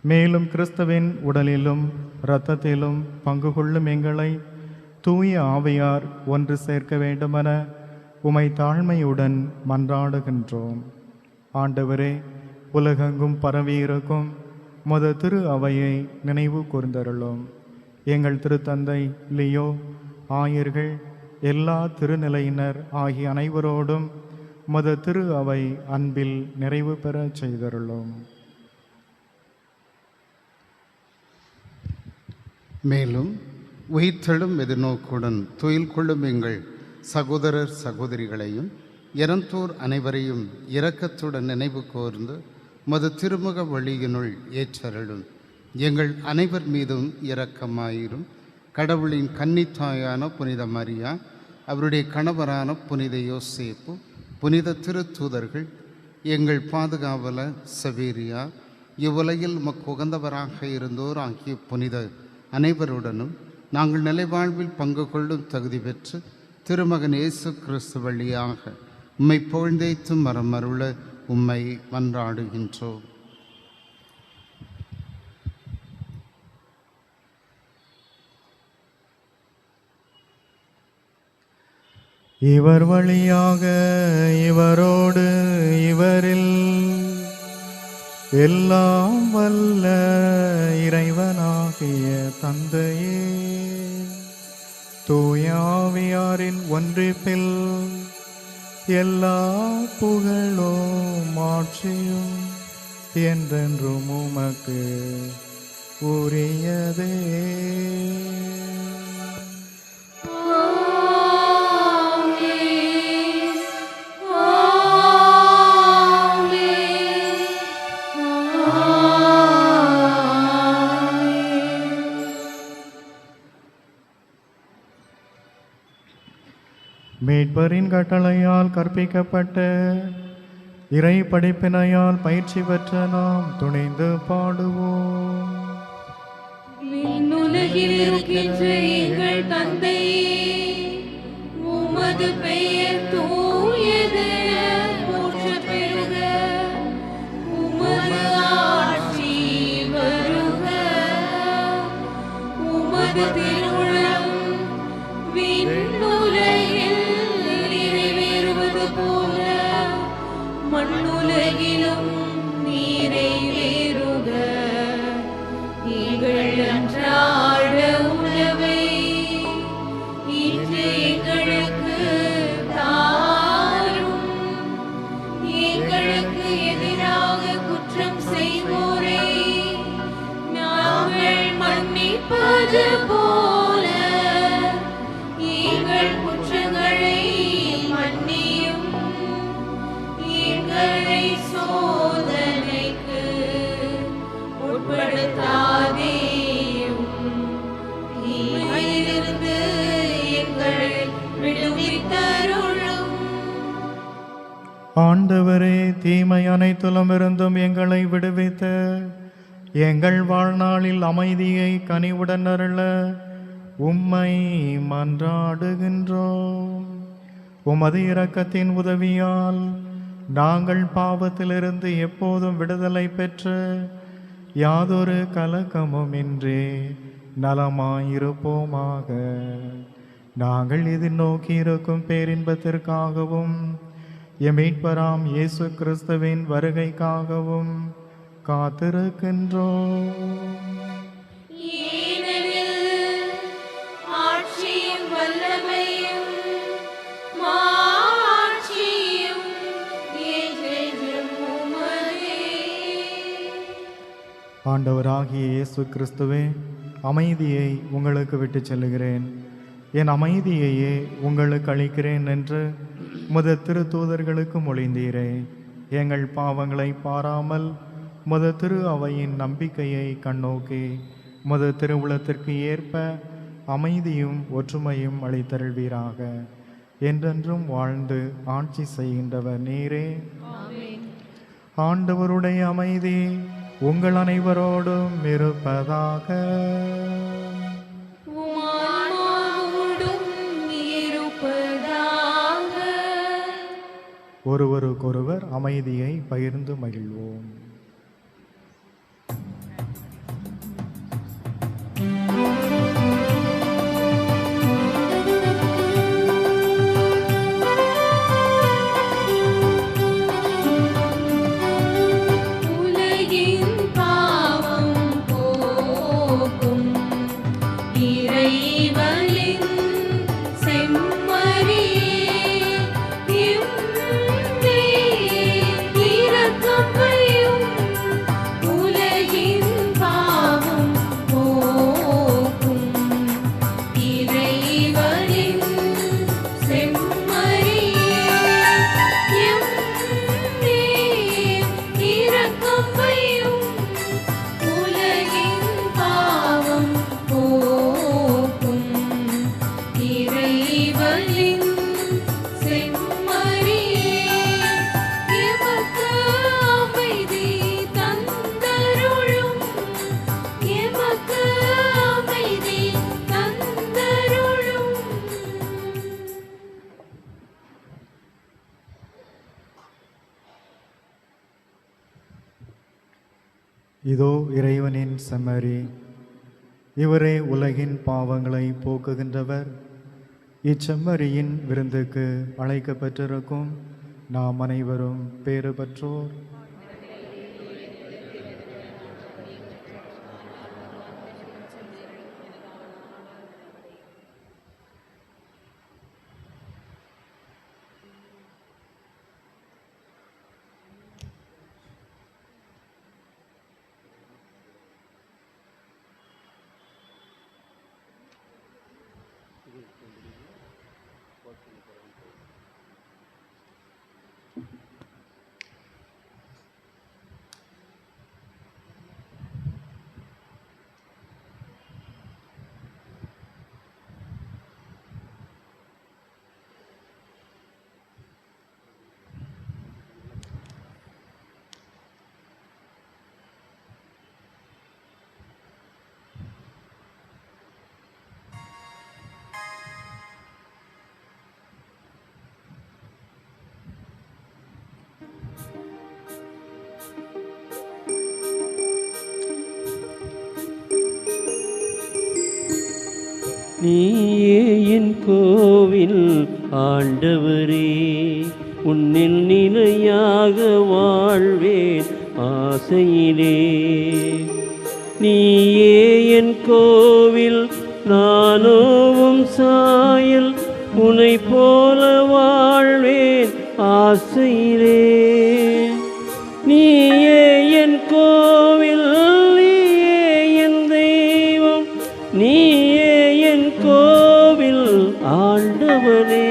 மேலும் கிறிஸ்துவின் உடலிலும் இரத்தத்திலும் பங்கு கொள்ளும் எங்களை தூய ஆவியார் ஒன்று சேர்க்க வேண்டுமென உமை தாழ்மையுடன் மன்றாடுகின்றோம். ஆண்டவரே, உலகெங்கும் பரவியிருக்கும் உமது திரு அவையை நினைவு கூர்ந்தருளும். எங்கள் திருத்தந்தை லியோ, ஆயர்கள், எல்லா திருநிலையினர் ஆகிய அனைவரோடும் உமது திரு அவை அன்பில் நிறைவு பெற செய்தருளும். மேலும் உயிர்த்தெழும் எதிர்நோக்குடன் துயில் கொள்ளும் எங்கள் சகோதரர் சகோதரிகளையும் இறந்தோர் அனைவரையும் இரக்கத்துடன் நினைவு கூர்ந்து மது திருமுக வழியினுள் ஏற்றருளும். எங்கள் அனைவர் மீதும் இரக்கமாயிரும். கடவுளின் கன்னித்தாயான புனித மரியா, அவருடைய கணவரான புனித யோசேப்பு, புனித திருத்தூதர்கள், எங்கள் பாதுகாவலர் சவேரியா, இவ்வுலகில் உமக்கு உகந்தவராக இருந்தோர் ஆகிய புனித அனைவருடனும் நாங்கள் நிலைவாழ்வில் பங்கு கொள்ளும் தகுதி பெற்று திருமகன் இயேசு கிறிஸ்து வழியாக உம்மை புகழ்ந்தேத்து மரமருள உம்மை மன்றாடுகின்றோம். இவர் வழியாக இவரோடு இவரில் எல்லாம் வல்ல இறைவனாகிய தந்தையே, தூயாவியாரின் ஒன்றிப்பில் எல்லா புகழும் ஆட்சியும் என்றென்றும் உமக்கு உரியதே. மீட்பரின் கட்டளையால் கற்பிக்கப்பட்ட இறை படிப்பினையால் பயிற்சி பெற்ற நாம் துணிந்து பாடுவோம். விண்ணுலகில் இருக்கின்ற எங்கள் தந்தையே, உமது பெயர் தூயது போற்றப் பெறுக. உமது ஆட்சி வருக. உமது திருவுளம் விண்ணுலகில் நிறைவேறுவது போல மண்ணுலகிலும் நிறைவேறுக. எங்கள் அன்றாட உணவை இன்று எங்களுக்கு தாரும். எங்களுக்கு எதிராக குற்றம் செய்வோரை நாங்கள் மன்னிப்பது போல எங்கள் குற்றங்களை மன்னியும். எங்களை சோதனைக்கு உட்படுத்தாதேயும், தீமையிலிருந்து எங்களை விடுவித்தருளும். ஆண்டவரே, தீமை அனைத்திலும் இருந்தும் எங்களை விடுவித்த எங்கள் வாழ்நாளில் அமைதியை கனிவுடன் அருள உம்மை மன்றாடுகின்றோம். உமது இரக்கத்தின் உதவியால் நாங்கள் பாவத்திலிருந்து எப்போதும் விடுதலை பெற்று யாதொரு கலக்கமும் இன்றி நலமாயிருப்போமாக. நாங்கள் எதிர்நோக்கி இருக்கும் பேரின்பத்திற்காகவும் எம் மீட்பராம் இயேசு கிறிஸ்துவின் வருகைக்காகவும் காத்திருக்கின்றோம். ஆட்சியும் வல்லமையும் மாட்சியும் என்றென்றும் உமதே. ஆண்டவராகிய இயேசு கிறிஸ்துவே, அமைதியை உங்களுக்கு விட்டுச் செல்லுகிறேன், என் அமைதியையே உங்களுக்கு அளிக்கிறேன் என்று முத திருத்தூதர்களுக்கு மொழிந்தீரே. எங்கள் பாவங்களை பாராமல் முத திரு அவையின் நம்பிக்கையை கண்ணோக்கி முத திருவுளத்திற்கு ஏற்ப அமைதியும் ஒற்றுமையும் அளித்தருள்வீராக. என்றென்றும் வாழ்ந்து ஆட்சி செய்கின்றவர் நீரே. ஆண்டவருடைய அமைதி உங்கள் அனைவரோடும் இருப்பதாக. ஒருவருக்கொருவர் அமைதியை பகிர்ந்து மகிழ்வோம். இரக்கம் வையும் இதோ இறைவனின் செம்மறி, இவரே உலகின் பாவங்களை போக்குகின்றவர். இச்செம்மறியின் விருந்துக்கு அழைக்கப்பட்டிருக்கும் நாம் அனைவரும் பேறு பெற்றோர். நீயே என் கோவில் ஆண்டவரே, உன்னில் நிலையாக வாழ்வேன் ஆசையிலே. நீயே என் கோவில் நானோவும் சாயல், உனை போல வாழ்வேன் ஆசையிலே. நீயே என் கோவில், நீயே என் தெய்வம், நீயே என் கோவில் ஆண்டவனே.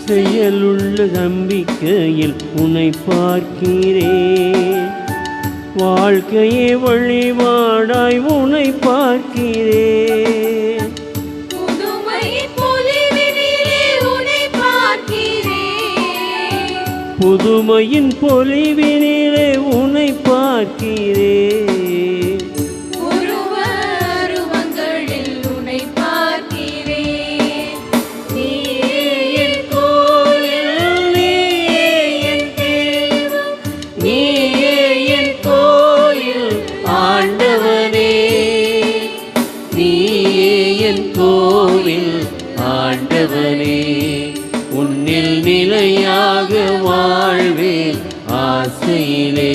செயலுள்ள நம்பிக்கையில் உன்னை பார்க்கிறேன், வாழ்க்கையை வழிபாடாய் உன்னை பார்க்கிறேன். புதுமையின் பொலிவினிலே உன்னை பார்க்கிறேன். ஆண்டவனே, உன்னில் நிலையாக வாழ்வேன் ஆசையிலே.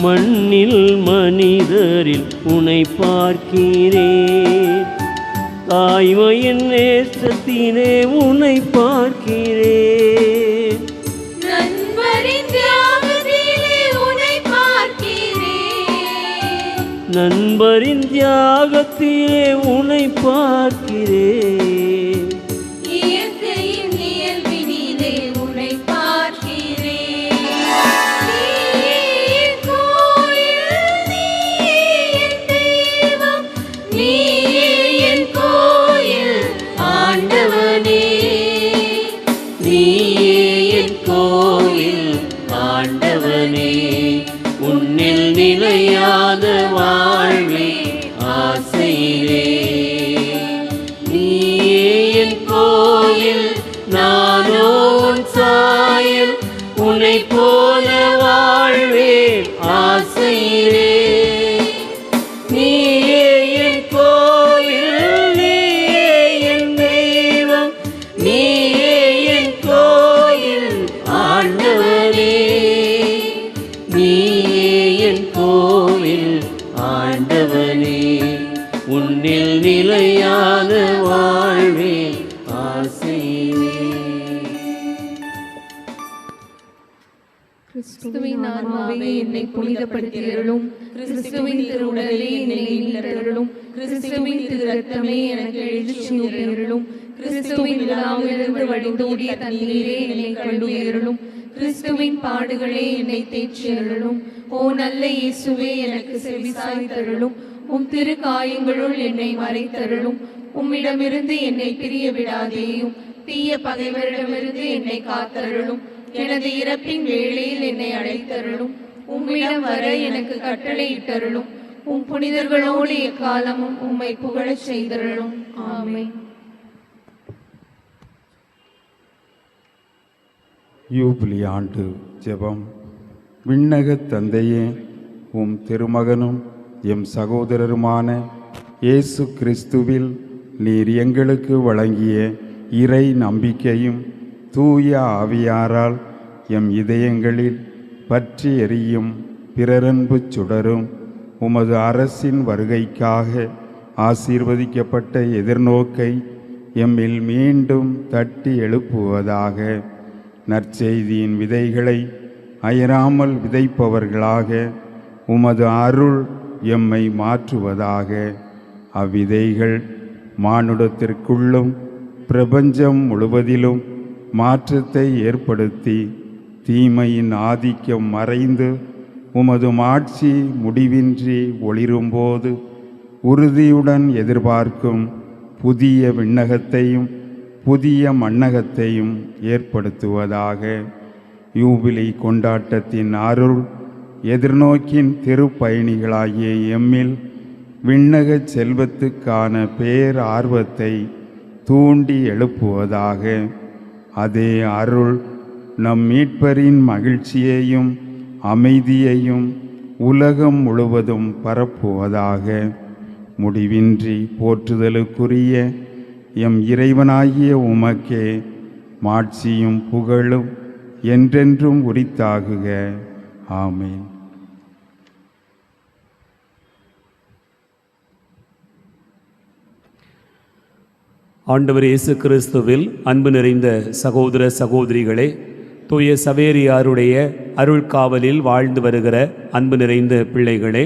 மண்ணில் மனிதரில் உனை பார்க்கிறேன். தாய்மையின் நேசத்திலே உனை பார்க்கிறேன். நண்பரின் தியாகத்திலே உனை பார்க்கிறேன். நண்பரின் தியாகத்திலே உனை பார்க்கிறேன். இயற்கையின் இயல்பினிலே உனை பார்க்கிறேன். நீயே என் கோயில், நீயே என் தெய்வம், நீயே என் கோயில் ஆண்டவனே. நீயே என் கோயில் ஆண்டவனே. உன்னில் நிலையான வாழ்வே ஆசையிலே. நீயே என் கோயில், நானோ உன் சாயல். உன்னை போல வாழ்வே ஆசையிலே. நீயே என் கோயில், நீயே என் தெய்வம், நீயே என் கோயில் ஆண்டவனே. நீயே என் கோவில் ஆண்டவனே. உன்னில் நிலையான வாழ்வே ஆசையிலே. கிறிஸ்துவின் ஆன்மாவே என்னை புனிதப்படுத்தியருளும். கிறிஸ்துவின் திருவுடலே என்னை மீட்டருளும். கிறிஸ்துவின் திரு ரத்தமே எனக்கு எழுச்சியூட்டியருளும். கிறிஸ்துவின் விழாவிலிருந்து வடிந்தோடிய தண்ணீரே என்னை கழுவியருளும். கிறிஸ்துவின் பாடுகளே என்னை தேற்றியருளும். ஓ நல்ல இயேசுவே, எனக்கு செவிசாய்த்தருளும். உம் திரு காயங்களுள் என்னை மறைத்தருளும். உம்மிடமிருந்து என்னை பிரிய விடாதேயும். தீய பகைவரிடமிருந்து என்னை காத்தருளும். எனது இறப்பின் வேளையில் என்னை அழைத்தருளும். உம்மிடம் வர எனக்கு கட்டளையிட்டருளும். உம் புனிதர்களோடு எக்காலமும் உம்மை புகழச் செய்தருளும். ஆமென். யூபிலி ஆண்டு ஜெபம். விண்ணக தந்தையே, உம் திருமகனும் எம் சகோதரருமான இயேசு கிறிஸ்துவில் நீர் எங்களுக்கு வழங்கிய இறை நம்பிக்கையும் தூய ஆவியாரால் எம் இதயங்களில் பற்றி எரியும் பிறரன்பு சுடரும் உமது அரசின் வருகைக்காக ஆசீர்வதிக்கப்பட்ட எதிர்நோக்கை எம்மில் மீண்டும் தட்டி எழுப்புவதாக. நற்செய்தியின் விதைகளை அயராமல் விதைப்பவர்களாக உமது அருள் எம்மை மாற்றுவதாக. அவ்விதைகள் மானுடத்திற்குள்ளும் பிரபஞ்சம் முழுவதிலும் மாற்றத்தை ஏற்படுத்தி தீமையின் ஆதிக்கம் மறைந்து உமது மாட்சி முடிவின்றி ஒளிரும்போது உறுதியுடன் எதிர்பார்க்கும் புதிய விண்ணகத்தையும் புதிய மண்ணகத்தையும் ஏற்படுத்துவதாக. யூபிலி கொண்டாட்டத்தின் அருள் எதிர்நோக்கின் திருப்பயணிகளாகிய எம்மில் விண்ணக செல்வத்துக்கான பேர் ஆர்வத்தை தூண்டி எழுப்புவதாக. அதே அருள் நம் மீட்பரின் மகிழ்ச்சியையும் அமைதியையும் உலகம் முழுவதும் பரப்புவதாக. முடிவின்றி போற்றுதலுக்குரிய எம் இறைவனாகிய உமக்கே மாட்சியும் புகழும் என்றென்றும் உரித்தாகுக. ஆமென். ஆண்டவர் இயேசு கிறிஸ்துவில் அன்பு நிறைந்த சகோதர சகோதரிகளே, தூய சவேரியாருடைய அருள் காவலில் வாழ்ந்து வருகிற அன்பு நிறைந்த பிள்ளைகளே,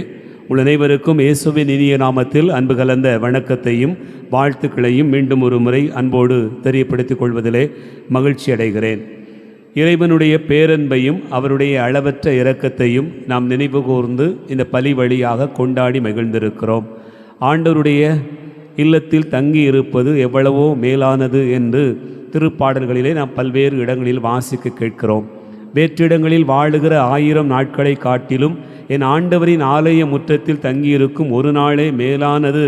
உங்கள் அனைவருக்கும் இயேசுவின் இனிய நாமத்தில் அன்பு கலந்த வணக்கத்தையும் வாழ்த்துக்களையும் மீண்டும் ஒரு முறை அன்போடு தெரியப்படுத்திக் கொள்வதிலே மகிழ்ச்சி அடைகிறேன். இறைவனுடைய பேரன்பையும் அவருடைய அளவற்ற இரக்கத்தையும் நாம் நினைவு கூர்ந்து இந்த பலி வழியாக கொண்டாடி மகிழ்ந்திருக்கிறோம். ஆண்டவருடைய இல்லத்தில் தங்கி இருப்பது எவ்வளவோ மேலானது என்று திருப்பாடல்களிலே நாம் பல்வேறு இடங்களில் வாசிக்க கேட்கிறோம். வேற்றிடங்களில் வாழுகிற 1000 நாட்களை காட்டிலும் என் ஆண்டவரின் ஆலய முற்றத்தில் தங்கியிருக்கும் ஒரு நாளே மேலானது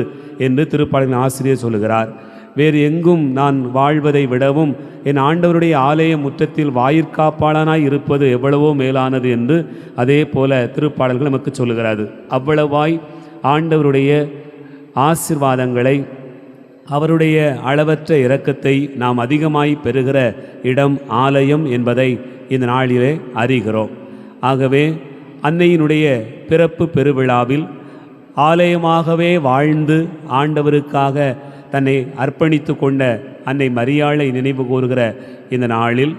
என்று திருப்பாடலின் ஆசிரியர் சொல்லுகிறார். வேறு எங்கும் நான் வாழ்வதை விடவும் என் ஆண்டவருடைய ஆலய முற்றத்தில் வாயிற்காப்பாளனாய் இருப்பது எவ்வளவோ மேலானது என்று அதே போல திருப்பாடல்கள் நமக்கு சொல்லுகிறாது. அவ்வளவாய் ஆண்டவருடைய ஆசீர்வாதங்களை, அவருடைய அளவற்ற இரக்கத்தை நாம் அதிகமாய் பெறுகிற இடம் ஆலயம் என்பதை இந்த நாளிலே அறிகிறோம். ஆகவே அன்னையினுடைய பிறப்பு பெருவிழாவில் ஆலயமாகவே வாழ்ந்து ஆண்டவருக்காக தன்னை அர்ப்பணித்து கொண்ட அன்னை மரியாளை நினைவு கூறுகிற இந்த நாளில்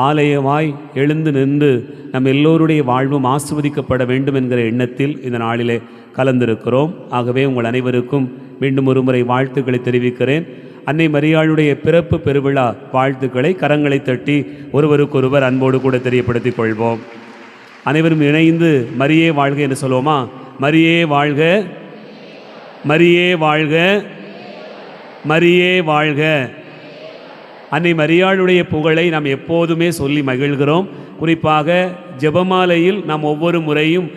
ஆலயமாய் எழுந்து நின்று நம் எல்லோருடைய வாழ்வும் ஆசிர்வதிக்கப்பட வேண்டும் என்கிற எண்ணத்தில் இந்த நாளிலே கலந்திருக்கிறோம். ஆகவே உங்கள் அனைவருக்கும் மீண்டும் ஒரு முறை வாழ்த்துக்களை தெரிவிக்கிறேன். அன்னை மரியாளுடைய பிறப்பு பெருவிழா வாழ்த்துக்களை கரங்களை தட்டி ஒருவருக்கொருவர் அன்போடு கூட தெரியப்படுத்திக் கொள்வோம். அனைவரும் இணைந்து மரியே வாழ்க என்று சொல்வோமா? மரியே வாழ்க, மரியே வாழ்க, மரியே வாழ்க. அன்னை மரியாளுடைய புகழை நாம் எப்போதுமே சொல்லி மகிழ்கிறோம். குறிப்பாக ஜெபமாலையில் நாம் ஒவ்வொரு முறையும்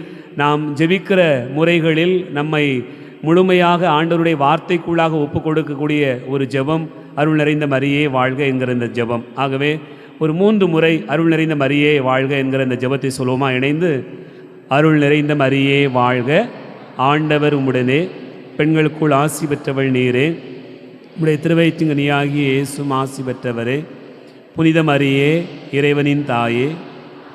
நாம் ஜெபிக்கிற முறைகளில் நம்மை முழுமையாக ஆண்டவருடைய வார்த்தைக்குள்ளாக ஒப்பு கொடுக்கக்கூடிய ஒரு ஜெபம் அருள் நிறைந்த மரியே வாழ்க என்கிற இந்த ஜெபம். ஆகவே ஒரு 3 முறை அருள் நிறைந்த மரியே வாழ்க என்கிற இந்த ஜெபத்தை சொல்லுவோமா இணைந்து? அருள் நிறைந்த மரியே வாழ்க, ஆண்டவர் உம்முடனே, பெண்களுக்குள் ஆசி பெற்றவள் நீரே, உம்முடைய திருவயிற்றிங்கனியாகிய இயேசும் ஆசி பெற்றவரே, புனித மரியே இறைவனின் தாயே,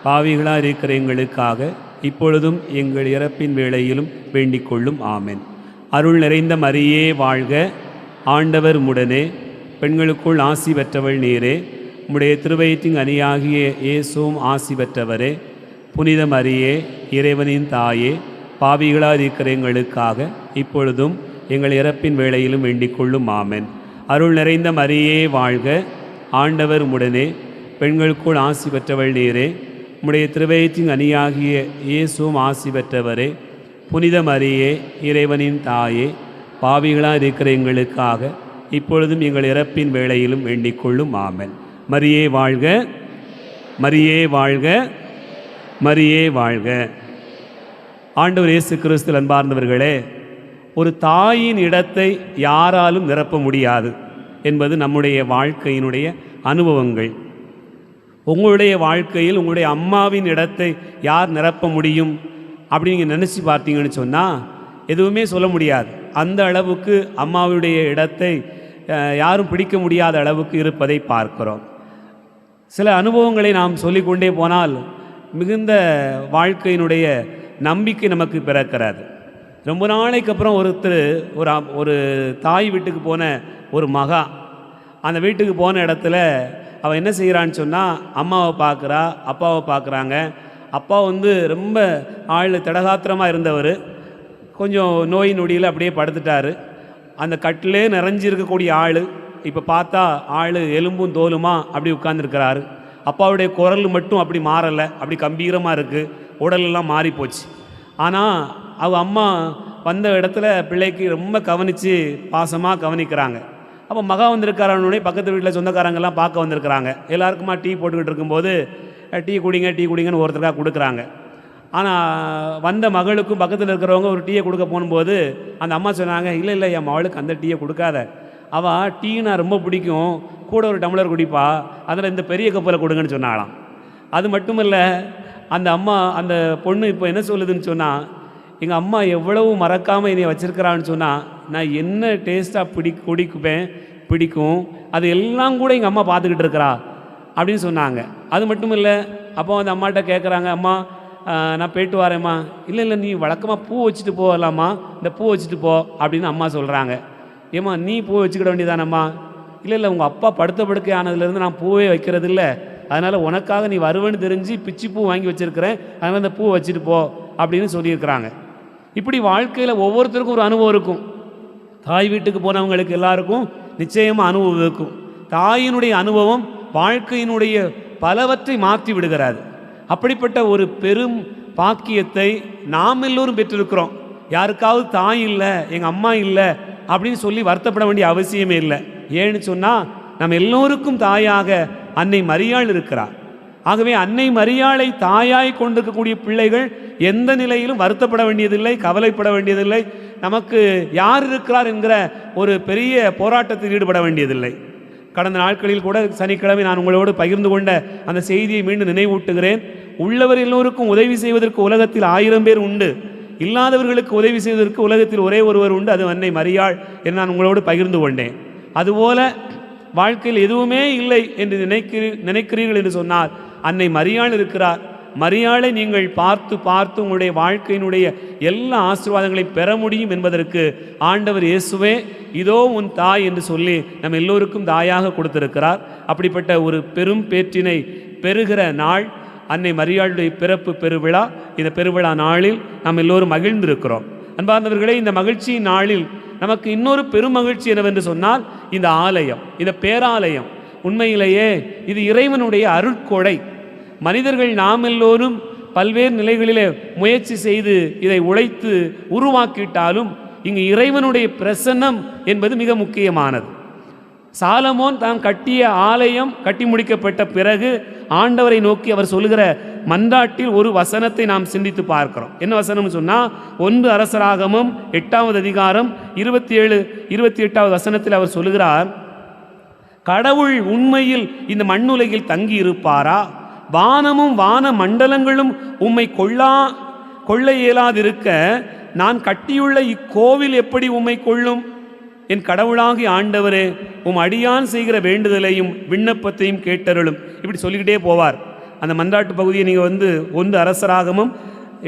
பாவிகளாக இருக்கிற எங்களுக்காக இப்பொழுதும் எங்கள் இறப்பின் வேளையிலும் வேண்டிக் கொள்ளும். ஆமென். அருள் நிறைந்த மரியே வாழ்க, ஆண்டவர் உம்முடனே, பெண்களுக்குள் ஆசி பெற்றவள் நீரே, உம்முடைய திருவயிற்றின் அணியாகிய இயேசுவும் ஆசி பெற்றவரே, புனித மரியே இறைவனின் தாயே, பாவிகளாக இருக்கிற எங்களுக்காக இப்பொழுதும் எங்கள் இறப்பின் வேளையிலும் வேண்டிக் கொள்ளும். ஆமென். அருள் நிறைந்த மரியே வாழ்க, ஆண்டவர் உம்முடனே, பெண்களுக்குள் ஆசி பெற்றவள் நீரே, உம்முடைய திருவயிற்றின் அணியாகிய இயேசுவும் ஆசி பெற்றவரே, புனித மரியே இறைவனின் தாயே, பாவிகளாக இருக்கிற எங்களுக்காக இப்பொழுதும் எங்கள் இறப்பின் வேளையிலும் வேண்டிக் கொள்ளும். ஆமென். மரியே வாழ்க, மரியே வாழ்க, மரியே வாழ்க. ஆண்டவர் இயேசு கிறிஸ்து அன்பார்ந்தவர்களே, ஒரு தாயின் இடத்தை யாராலும் நிரப்ப முடியாது என்பது நம்முடைய வாழ்க்கையினுடைய அனுபவங்கள். உங்களுடைய வாழ்க்கையில் உங்களுடைய அம்மாவின் இடத்தை யார் நிரப்ப முடியும் அப்படி நீங்கள் நினச்சி பார்த்தீங்கன்னு சொன்னால் எதுவுமே சொல்ல முடியாது. அந்த அளவுக்கு அம்மாவுடைய இடத்தை யாரும் பிடிக்க முடியாத அளவுக்கு இருப்பதை பார்க்கிறோம். சில அனுபவங்களை நாம் சொல்லிக்கொண்டே போனால் மிகுந்த வாழ்க்கையினுடைய நம்பிக்கை நமக்கு பிறக்கிறது. ரொம்ப நாளைக்கு அப்புறம் ஒரு தாய் வீட்டுக்கு போன ஒரு மகா அந்த வீட்டுக்கு போன இடத்துல அவன் என்ன செய்கிறான்னு சொன்னால் அம்மாவை பார்க்குறா, அப்பாவை பார்க்குறாங்க. அப்பா ரொம்ப திடகாத்திரமாக இருந்தவர், கொஞ்சம் நோய் நொடியில் அப்படியே படுத்துட்டார். அந்த கட்டிலே நிறைஞ்சிருக்கக்கூடிய ஆள் இப்போ பார்த்தா ஆள் எலும்பும் தோலுமா அப்படி உட்கார்ந்துருக்கிறாரு. அப்பாவுடைய குரல் மட்டும் அப்படி மாறலை, அப்படி கம்பீரமாக இருக்குது, உடலெல்லாம் மாறி போச்சு. ஆனால் அவள் அம்மா வந்த இடத்துல பிள்ளைக்கு ரொம்ப கவனித்து பாசமாக கவனிக்கிறாங்க. அப்போ மகா வந்திருக்காரனோடனே பக்கத்து வீட்டில் சொந்தக்காரங்கெல்லாம் பார்க்க வந்திருக்கிறாங்க. எல்லாருக்குமா டீ போட்டுக்கிட்டு இருக்கும்போது டீ குடிங்கன்னு ஒருத்தருக்காக கொடுக்குறாங்க. ஆனால் வந்த மகளுக்கும் பக்கத்தில் இருக்கிறவங்க ஒரு டீயை கொடுக்க போகும்போது அந்த அம்மா சொன்னாங்க, இல்லை என் மகளுக்கு அந்த டீயை கொடுக்காத, அவள் டீனா ரொம்ப பிடிக்கும், கூட ஒரு டம்ளர் குடிப்பா, அதில் இந்த பெரிய கப்பலை கொடுங்கன்னு சொன்னாலாம். அது மட்டும் இல்லை, அந்த பொண்ணு இப்போ என்ன சொல்லுதுன்னு சொன்னால், எங்கள் அம்மா எவ்வளவு மறக்காமல் என்னை வச்சுருக்கிறான்னு சொன்னால் நான் என்ன டேஸ்ட்டாக பிடிக்கும் அது எல்லாம் கூட எங்கள் அம்மா பார்த்துக்கிட்டு இருக்கிறா அப்படின்னு சொன்னாங்க. அது மட்டும் இல்லை, அப்போ அந்த அம்மாட்ட கேட்குறாங்க, அம்மா நான் போயிட்டு வரேம்மா. இல்லை நீ வழக்கமாக பூ வச்சுட்டு போகலாம்மா, இந்த பூ வச்சுட்டு போ அப்படின்னு அம்மா சொல்கிறாங்க. ஏம்மா நீ பூ வச்சுக்கிட வேண்டியதானம்மா? இல்லை உங்கள் அப்பா படுக்கை ஆனதுலேருந்து நான் பூவே வைக்கிறது இல்லை, அதனால் உனக்காக நீ வருவேன்னு தெரிஞ்சு பிச்சி பூ வாங்கி வச்சுருக்கிறேன், அதனால் இந்த பூ வச்சுட்டு போ அப்படின்னு சொல்லியிருக்கிறாங்க. இப்படி வாழ்க்கையில் ஒவ்வொருத்தருக்கும் ஒரு அனுபவம் இருக்கும். தாய் வீட்டுக்கு போனவங்களுக்கு எல்லாருக்கும் நிச்சயமாக அனுபவம் இருக்கும். தாயினுடைய அனுபவம் வாழ்க்கையினுடைய பலவற்றை மாற்றி விடுகிறாது. அப்படிப்பட்ட ஒரு பெரும் பாக்கியத்தை நாம் எல்லோரும் பெற்றிருக்கிறோம். யாருக்காவது தாய் இல்லை, எங்கள் அம்மா இல்லை அப்படின்னு சொல்லி வருத்தப்பட வேண்டிய அவசியமே இல்லை. ஏன்னு சொன்னால் நம்ம எல்லோருக்கும் தாயாக அன்னை மரியாள் இருக்கிறார். ஆகவே அன்னை மரியாளை தாயாய் கொண்டிருக்கக்கூடிய பிள்ளைகள் எந்த நிலையிலும் வருத்தப்பட வேண்டியதில்லை, கவலைப்பட வேண்டியதில்லை, நமக்கு யார் இருக்கிறார் என்கிற ஒரு பெரிய போராட்டத்தில் ஈடுபட வேண்டியதில்லை. கடந்த நாட்களில் கூட சனிக்கிழமை நான் உங்களோடு பகிர்ந்து கொண்ட அந்த செய்தியை மீண்டும் நினைவூட்டுகிறேன். உள்ளவர் எல்லோருக்கும் உதவி செய்வதற்கு உலகத்தில் 1000 பேர் உண்டு, இல்லாதவர்களுக்கு உதவி செய்வதற்கு உலகத்தில் ஒரே ஒருவர் உண்டு, அது அன்னை மரியாள் என்று நான் உங்களோடு பகிர்ந்து கொண்டேன். அதுபோல வாழ்க்கையில் எதுவுமே இல்லை என்று நினைக்கிறீர்கள் என்று சொன்னால் அன்னை மரியாள் இருக்கிறார். மரியாளை நீங்கள் பார்த்து பார்த்து உங்களுடைய வாழ்க்கையினுடைய எல்லா ஆசீர்வாதங்களையும் பெற முடியும் என்பதற்கு ஆண்டவர் இயேசுவே இதோ உன் தாய் என்று சொல்லி நம்ம எல்லோருக்கும் தாயாக கொடுத்திருக்கிறார். அப்படிப்பட்ட ஒரு பெரும் பேற்றினை பெறுகிற நாள் அன்னை மரியாளுடைய பிறப்பு பெருவிழா. இந்த பெருவிழா நாளில் நாம் எல்லோரும் மகிழ்ந்திருக்கிறோம். அன்பார்ந்தவர்களே, இந்த மகிழ்ச்சியின் நாளில் நமக்கு இன்னொரு பெரும் மகிழ்ச்சி என்னவென்று சொன்னால் இந்த ஆலயம், இந்த பேராலயம். உண்மையிலேயே இது இறைவனுடைய அருட்கொடை. மனிதர்கள் நாம் எல்லோரும் பல்வேறு நிலைகளிலே முயற்சி செய்து இதை உழைத்து உருவாக்கிட்டாலும் இங்கு இறைவனுடைய பிரசன்னம் என்பது மிக முக்கியமானது. சாலமோன் தான் கட்டிய ஆலயம் கட்டி முடிக்கப்பட்ட பிறகு ஆண்டவரை நோக்கி அவர் சொல்லுகிற மன்றாட்டில் ஒரு வசனத்தை நாம் சிந்தித்து பார்க்கிறோம். என்ன வசனம்னு சொன்னால் 1 அரசராகமம் 8வது அதிகாரம் 27-28வது வசனத்தில் அவர் சொல்லுகிறார், கடவுள் உண்மையில் இந்த மண்ணுலகில் தங்கி இருப்பாரா? வானமும் வான மண்டலங்களும் உம்மை கொள்ள இயலாதிருக்க நான் கட்டியுள்ள இக்கோவில் எப்படி உம்மை கொள்ளும்? என் கடவுளாகி ஆண்டவரே, உம் அடியான் செய்கிற வேண்டுதலையும் விண்ணப்பத்தையும் கேட்டருளும். இப்படி சொல்லிக்கிட்டே போவார். அந்த மன்றாட்டு பகுதியை நீங்கள் 1 அரசராகமும்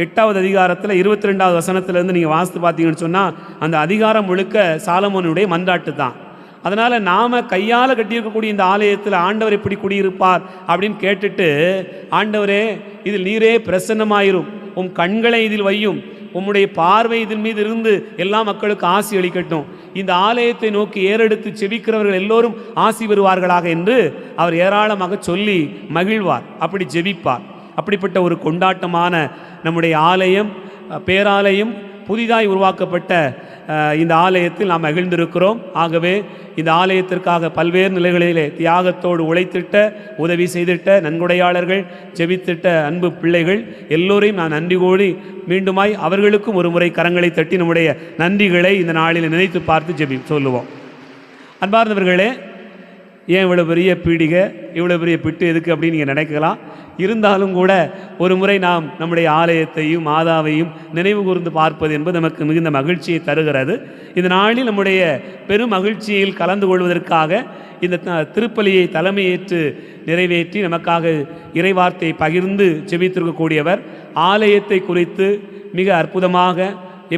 8வது அதிகாரத்தில் 22வது வசனத்திலேருந்து நீங்கள் வாசித்து பார்த்தீங்கன்னு சொன்னால் அந்த அதிகாரம் முழுக்க சாலமோனுடைய மன்றாட்டு தான். அதனால் நாம் கையால் கட்டியிருக்கக்கூடிய இந்த ஆலயத்தில் ஆண்டவர் எப்படி குடியிருப்பார் அப்படின்னு கேட்டுட்டு, ஆண்டவரே இதில் நீரே பிரசன்னமாயிரும், உம் கண்களை இதில் வையும், உம்முடைய பார்வை இதன் மீது இருந்து எல்லா மக்களுக்கு ஆசி அளிக்கட்டும், இந்த ஆலயத்தை நோக்கி ஏறெடுத்து செபிக்கிறவர்கள் எல்லோரும் ஆசி பெறுவார்களாக என்று அவர் ஏராளமாக சொல்லி மகிழ்வார். அப்படி ஜெபிப்பார். அப்படிப்பட்ட ஒரு கொண்டாட்டமான நம்முடைய ஆலயம், பேராலயம், புதிதாய் உருவாக்கப்பட்ட இந்த ஆலயத்தில் நாம் மகிழ்ந்திருக்கிறோம். ஆகவே இந்த ஆலயத்திற்காக பல்வேறு நிலைகளிலே தியாகத்தோடு உழைத்திட்ட, உதவி செய்திட்ட நன்கொடையாளர்கள், ஜெபித்திட்ட அன்பு பிள்ளைகள் எல்லோரையும் நான் நன்றி கூறி மீண்டுமாய் அவர்களுக்கும் ஒரு முறை கரங்களை தட்டி நம்முடைய நன்றிகளை இந்த நாளில் நினைத்து பார்த்து சொல்லுவோம். அன்பார்ந்தவர்களே, ஏன் இவ்வளோ பெரிய பீடிகை, இவ்வளோ பெரிய பிட்டு எதுக்கு அப்படின்னு நீங்கள் நினைக்கலாம். இருந்தாலும் கூட ஒரு முறை நாம் நம்முடைய ஆலயத்தையும் மாதாவையும் நினைவு கூர்ந்து பார்ப்பது என்பது நமக்கு மிகுந்த மகிழ்ச்சியை தருகிறது. இந்த நாளில் நம்முடைய பெரும் மகிழ்ச்சியில் கலந்து கொள்வதற்காக இந்த திருப்பலியை தலைமையேற்று நிறைவேற்றி நமக்காக இறைவார்த்தையை பகிர்ந்து ஜெபித்திருக்கக்கூடியவர் ஆலயத்தை குறித்து மிக அற்புதமாக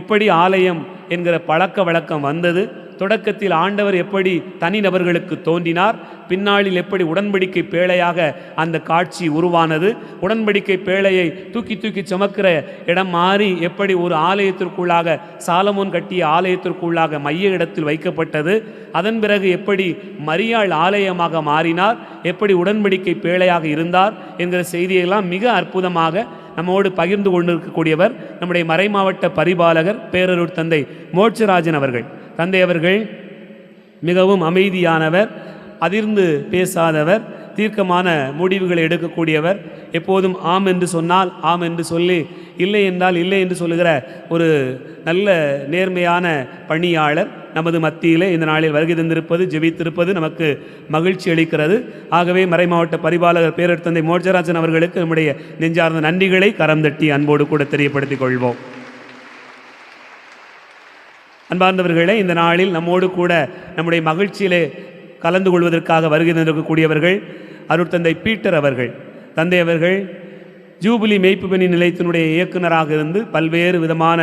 எப்படி ஆலயம் என்கிற பழக்க வழக்கம் வந்தது, தொடக்கத்தில் ஆண்டவர் எப்படி தனிநபர்களுக்கு தோன்றினார், பின்னாளில் எப்படி உடன்படிக்கை பேழையாக அந்த காட்சி உருவானது, உடன்படிக்கை பேழையை தூக்கி தூக்கி சுமக்கிற இடம் மாறி எப்படி ஒரு ஆலயத்திற்குள்ளாக சாலமோன் கட்டிய ஆலயத்திற்குள்ளாக மைய இடத்தில் வைக்கப்பட்டது, அதன் பிறகு எப்படி மரியாள் ஆலயமாக மாறினார், எப்படி உடன்படிக்கை பேழையாக இருந்தார் என்கிற செய்தியெல்லாம் மிக அற்புதமாக நம்மோடு பகிர்ந்து கொண்டிருக்கக்கூடியவர் நம்முடைய மறைமாவட்ட பரிபாலகர் பேரருட் தந்தை மோட்சராஜன் அவர்கள். தந்தை அவர்கள் மிகவும் அமைதியானவர், அதிர்ந்து பேசாதவர், தீர்க்கமான முடிவுகளை எடுக்கக்கூடியவர், எப்போதும் ஆம் என்று சொன்னால் ஆம் என்று சொல்லி இல்லை என்றால் இல்லை என்று சொல்லுகிற ஒரு நல்ல நேர்மையான பணியாளர் நமது மத்தியிலே இந்த நாளில் வருகை தந்திருப்பது, ஜெபித்திருப்பது நமக்கு மகிழ்ச்சி அளிக்கிறது. ஆகவே மறைமாவட்ட பரிபாலகர் பேரருட் தந்தை மோட்சராஜன் அவர்களுக்கு நம்முடைய நெஞ்சார்ந்த நன்றிகளை கரம் தட்டி அன்போடு கூட தெரியப்படுத்திக் கொள்வோம். அன்பார்ந்தவர்களே, இந்த நாளில் நம்மோடு கூட நம்முடைய மகிழ்ச்சியிலே கலந்து கொள்வதற்காக வருகை தந்திருக்கக்கூடியவர்கள் அருட்தந்தை பீட்டர் அவர்கள். தந்தை அவர்கள் ஜூபிலி மெய்ப்பு பணி நிலையத்தினுடைய இயக்குநராக இருந்து பல்வேறு விதமான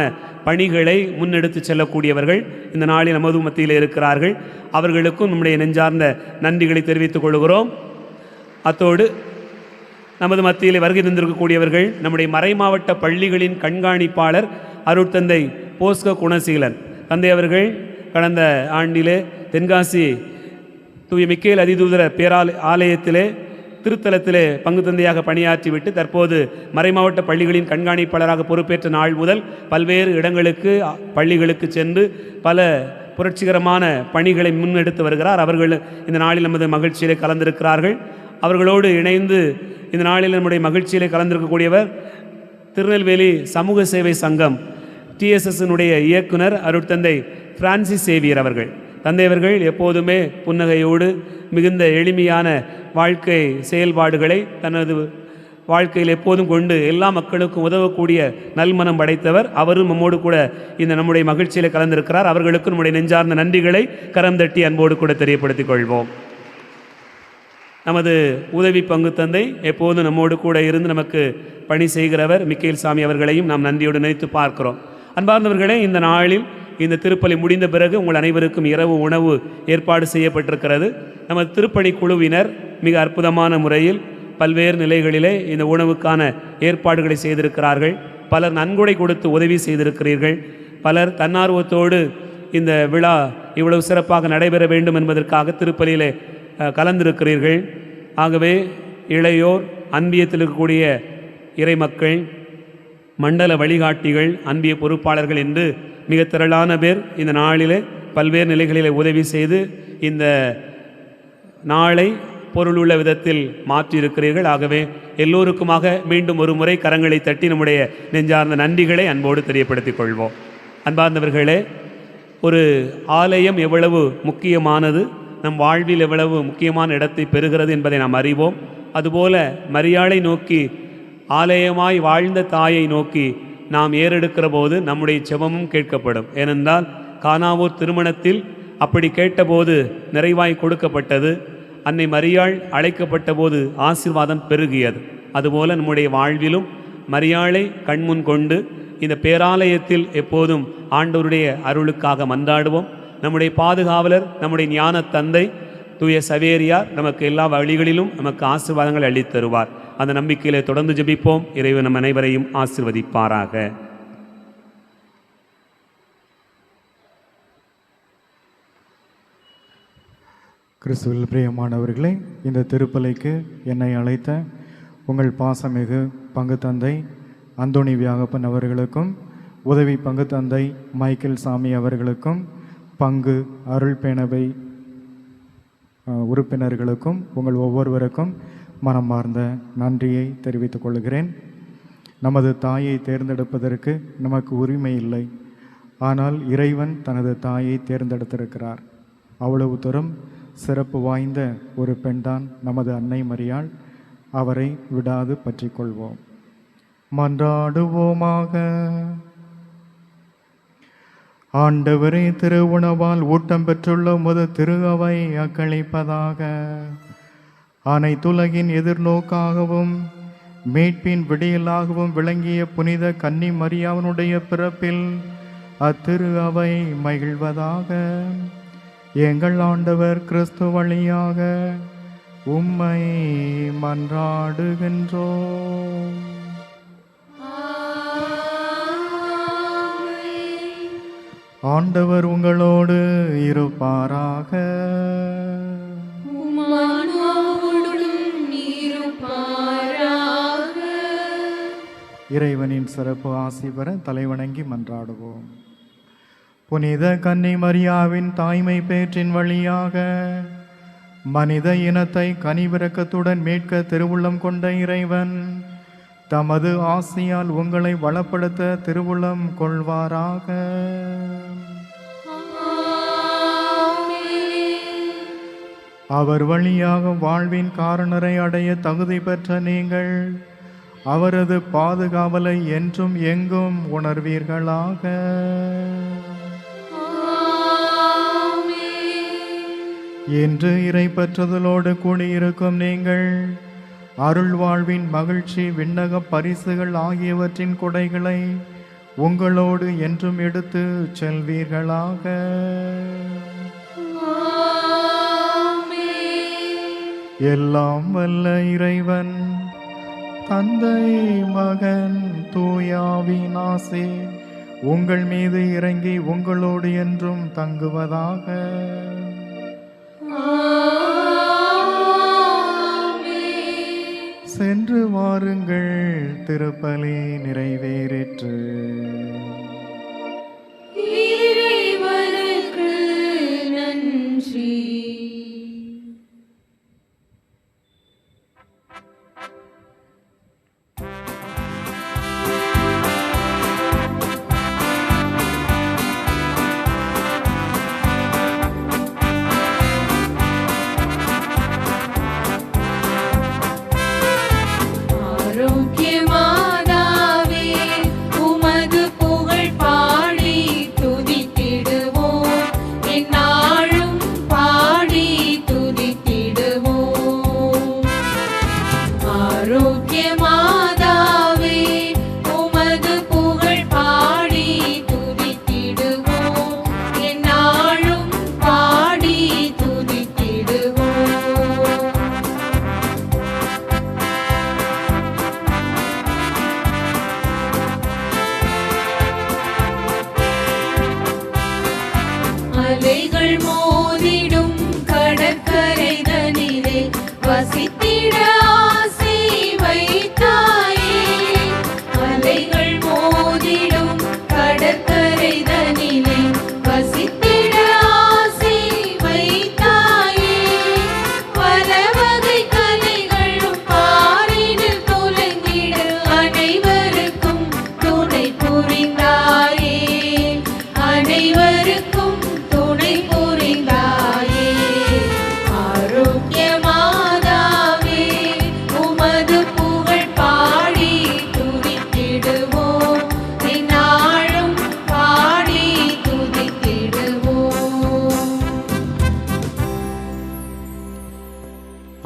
பணிகளை முன்னெடுத்து செல்லக்கூடியவர்கள் இந்த நாளில் நமது மத்தியில் இருக்கிறார்கள். அவர்களுக்கும் நம்முடைய நெஞ்சார்ந்த நன்றிகளை தெரிவித்துக் கொள்கிறோம். அத்தோடு நமது மத்தியில் வருகை தந்திருக்கக்கூடியவர்கள் நம்முடைய மறைமாவட்ட பள்ளிகளின் கண்காணிப்பாளர் அருட்தந்தை போஸ்கோ குணசீலன். தந்தை அவர்கள் கடந்த ஆண்டிலே தென்காசி தூய மிக்கேல் அதிதூதர ஆலயத்திலே திருத்தலத்திலே பங்கு தந்தையாக பணியாற்றிவிட்டு தற்போது மறைமாவட்ட பள்ளிகளின் கண்காணிப்பாளராக பொறுப்பேற்ற நாள் முதல் பல்வேறு இடங்களுக்கு பள்ளிகளுக்கு சென்று பல புரட்சிகரமான பணிகளை முன்னெடுத்து வருகிறார். அவர்கள் இந்த நாளில் நமது மகிழ்ச்சியிலே கலந்திருக்கிறார்கள். அவர்களோடு இணைந்து இந்த நாளில் நம்முடைய மகிழ்ச்சியிலே கலந்திருக்கக்கூடியவர் திருநெல்வேலி சமூக சேவை சங்கம் TSSனுடைய இயக்குனர் அருட்தந்தை பிரான்சிஸ் சேவியர் அவர்கள். தந்தை அவர்கள் எப்போதுமே புன்னகையோடு மிகுந்த எளிமையான வாழ்க்கை செயல்பாடுகளை தனது வாழ்க்கையில் எப்போதும் கொண்டு எல்லா மக்களுக்கும் உதவக்கூடிய நல்மனம் படைத்தவர். அவரும் நம்மோடு கூட இந்த நம்முடைய மகிழ்ச்சியில் கலந்திருக்கிறார். அவர்களுக்கு நம்முடைய நெஞ்சார்ந்த நன்றிகளை கரம் தட்டி அன்போடு கூட தெரியப்படுத்திக் கொள்வோம். நமது உதவி பங்கு தந்தை எப்போதும் நம்மோடு கூட இருந்து நமக்கு பணி செய்கிறவர் மிக்கேல் சாமி அவர்களையும் நாம் நன்றியோடு நினைத்து பார்க்கிறோம். அன்பார்ந்தவர்களே, இந்த நாளில் இந்த திருப்பலி முடிந்த பிறகு உங்கள் அனைவருக்கும் இரவு உணவு ஏற்பாடு செய்யப்பட்டிருக்கிறது. நமது திருப்பணி குழுவினர் மிக அற்புதமான முறையில் பல்வேறு நிலைகளிலே இந்த உணவுக்கான ஏற்பாடுகளை செய்திருக்கிறார்கள். பலர் நன்கொடை கொடுத்து உதவி செய்திருக்கிறீர்கள். பலர் தன்னார்வத்தோடு இந்த விழா இவ்வளவு சிறப்பாக நடைபெற வேண்டும் என்பதற்காக திருப்பலியிலே கலந்திருக்கிறீர்கள். ஆகவே இளையோர், அன்பியத்தில் இருக்கக்கூடிய இறைமக்கள், மண்டல வழிகாட்டிகள், அன்பிய பொறுப்பாளர்கள் என்று மிக திரளான பேர் இந்த நாளிலே பல்வேறு நிலைகளிலே உதவி செய்து இந்த நாளை பொருளுள்ள விதத்தில் மாற்றியிருக்கிறீர்கள். ஆகவே எல்லோருக்குமாக மீண்டும் ஒரு முறை கரங்களை தட்டி நம்முடைய நெஞ்சார்ந்த நன்றிகளை அன்போடு தெரியப்படுத்திக் கொள்வோம். அன்பார்ந்தவர்களே, ஒரு ஆலயம் எவ்வளவு முக்கியமானது, நம் வாழ்வில் எவ்வளவு முக்கியமான இடத்தை பெறுகிறது என்பதை நாம் அறிவோம். அதுபோல மரியாளை நோக்கி, ஆலயமாய் வாழ்ந்த தாயை நோக்கி நாம் ஏறெடுக்கிற போது நம்முடைய செபமும் கேட்கப்படும். ஏனென்றால் கானாவூர் திருமணத்தில் அப்படி கேட்டபோது நிறைவாய் கொடுக்கப்பட்டது. அன்னை மரியாள் அழைக்கப்பட்ட போது ஆசீர்வாதம் பெருகியது. அதுபோல நம்முடைய வாழ்விலும் மரியாளை கண்முன் கொண்டு இந்த பேராலயத்தில் எப்போதும் ஆண்டவருடைய அருளுக்காக மன்றாடுவோம். நம்முடைய பாதுகாவலர், நம்முடைய ஞான தந்தை தூய சவேரியார் நமக்கு எல்லா வழிகளிலும் நமக்கு ஆசீர்வாதங்களை அளித்தருவார். அந்த நம்பிக்கையிலே தொடர்ந்து ஜெபிப்போம். இறைவன் நம் அனைவரையும் ஆசீர்வதிப்பாராக. கிறிஸ்துவில் பிரியமானவர்களே, இந்த திருப்பலிக்கு என்னை அழைத்த உங்கள் பாசமிகு பங்கு தந்தை அந்தோணி வியாகப்பன் அவர்களுக்கும், உதவி பங்கு தந்தை மைக்கேல் சாமி அவர்களுக்கும், பங்கு அருள் பேணவை உறுப்பினர்களுக்கும் உங்கள் ஒவ்வொருவருக்கும் மனமார்ந்த நன்றியை தெரிவித்துக் கொள்கிறேன். நமது தாயை தேர்ந்தெடுப்பதற்கு நமக்கு உரிமை இல்லை. ஆனால் இறைவன் தனது தாயை தேர்ந்தெடுத்திருக்கிறார். அவ்வளவு தூரம் சிறப்பு வாய்ந்த ஒரு பெண்தான் நமது அன்னை மரியாள். அவரை விடாது பற்றி கொள்வோம். மன்றாடுவோமாக. ஆண்டவரே, திரு உணவால் ஊட்டம் பெற்றுள்ள உமது திரு அவை அக்களிப்பதாக. அனைத்துலகின் எதிர்நோக்காகவும் மீட்பின் விடியலாகவும் விளங்கிய புனித கன்னி மரியாவினுடைய பிறப்பில் அத்திரு அவை மகிழ்வதாக. எங்கள் ஆண்டவர் கிறிஸ்து வழியாக உம்மை மன்றாடுகின்றோம். ஆண்டவர் உங்களோடு இருப்பாராக. இறைவனின் சிறப்பு ஆசி பெற தலைவணங்கி மன்றாடுவோம். புனித கன்னி மரியாவின் தாய்மை பேற்றின் வழியாக மனித இனத்தை கனிவிரக்கத்துடன் மீட்க திருவுள்ளம் கொண்ட இறைவன் தமது ஆசியால் உங்களை வளப்படுத்த திருவுள்ளம் கொள்வாராக. அவர் வழியாக வாழ்வின் காரணரை அடைய தகுதி பெற்ற நீங்கள் அவரது பாதுகாவலை என்றும் எங்கும் உணர்வீர்களாக. என்று இறை பற்றுதலோடு கூடியிருக்கும் நீங்கள் அருள் வாழ்வின் மகிழ்ச்சி, விண்ணக பரிசுகள் ஆகியவற்றின் கொடைகளை உங்களோடு என்றும் எடுத்து செல்வீர்களாக. எல்லாம் வல்ல இறைவன் தந்தை, மகன், தூயாவின் ஆசி உங்கள் மீது இறங்கி உங்களோடு என்றும் தங்குவதாக. சென்று வாருங்கள், திருப்பலி நிறைவேறிற்று. இறைவனுக்கு நன்றி. ஆரோக்கியமாதாவே, உமது புகழ் பாடி துதித்திடுவோம். எந்நாளும்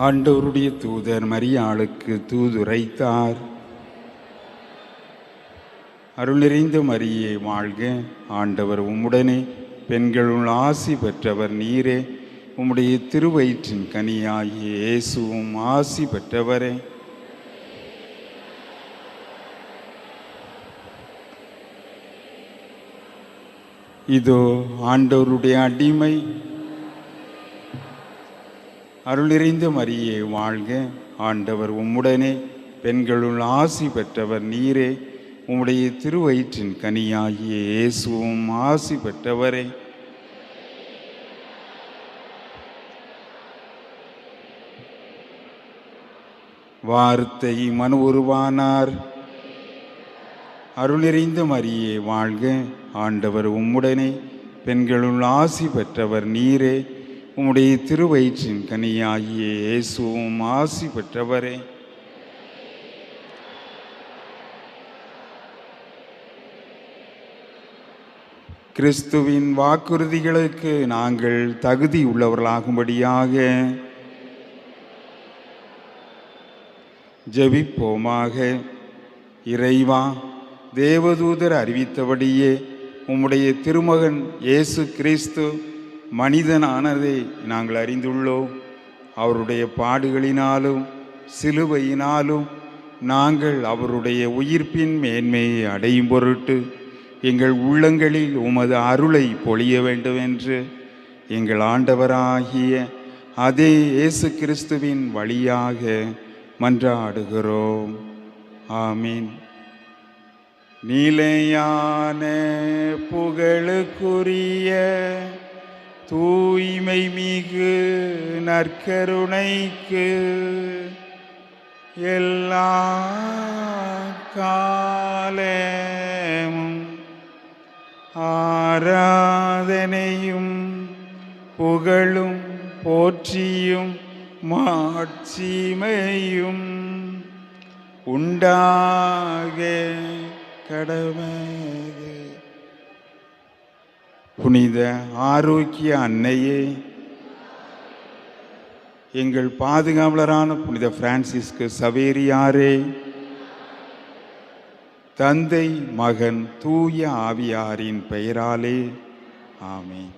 ஆண்டவருடைய தூதர் மரியாளுக்கு தூதுரைத்தார். அருள் நிறைந்த மரியே வாழ்க, ஆண்டவர் உம்முடனே, பெண்களுள் ஆசி பெற்றவர் நீரே. உம்முடைய திருவயிற்றின் கனியாகிய இயேசுவும் ஆசி பெற்றவரே. இதோ ஆண்டவருடைய அடிமை. அருள் நிறைந்த மரியே வாழ்க, ஆண்டவர் உம்முடனே, பெண்களுள் ஆசி பெற்றவர் நீரே. உம்முடைய திருவயிற்றின் கனியாகிய இயேசுவும் ஆசி பெற்றவரே. வார்த்தை மனு உருவானார். அருள் நிறைந்த மரியே வாழ்க, ஆண்டவர் உம்முடனே, பெண்களுள் ஆசி பெற்றவர் நீரே. உம்முடைய திருவயிற்றின் கனியாகிய இயேசுவும் ஆசி பெற்றவரே. கிறிஸ்துவின் வாக்குறுதிகளுக்கு நாங்கள் தகுதி உள்ளவர்களாகும்படியாக ஜெபிப்போமாக. இறைவா, தேவதூதர் அறிவித்தபடியே உம்முடைய திருமகன் இயேசு கிறிஸ்து மனிதனானதை நாங்கள் அறிந்துள்ளோம். அவருடைய பாடுகளினாலும் சிலுவையினாலும் நாங்கள் அவருடைய உயிர்ப்பின் மேன்மையை அடையும் பொருட்டு எங்கள் உள்ளங்களில் உமது அருளை பொழிய வேண்டும் என்று எங்கள் ஆண்டவராகிய அதே இயேசு கிறிஸ்துவின் வழியாக மன்றாடுகிறோம். ஆமீன். நிலையான புகழுக்குரிய தூய்மை மிகு நற்கருணைக்கு எல்லா காலமும் ஆராதனையும் புகழும் போற்றியும் மாட்சிமையும் உண்டாக கடமையே. புனித ஆரோக்கிய அன்னையே, எங்கள் பாதுகாவலரான புனித பிரான்சிஸ்கு சவேரியாரே, தந்தை மகன் தூய ஆவியாரின் பெயராலே ஆமென்.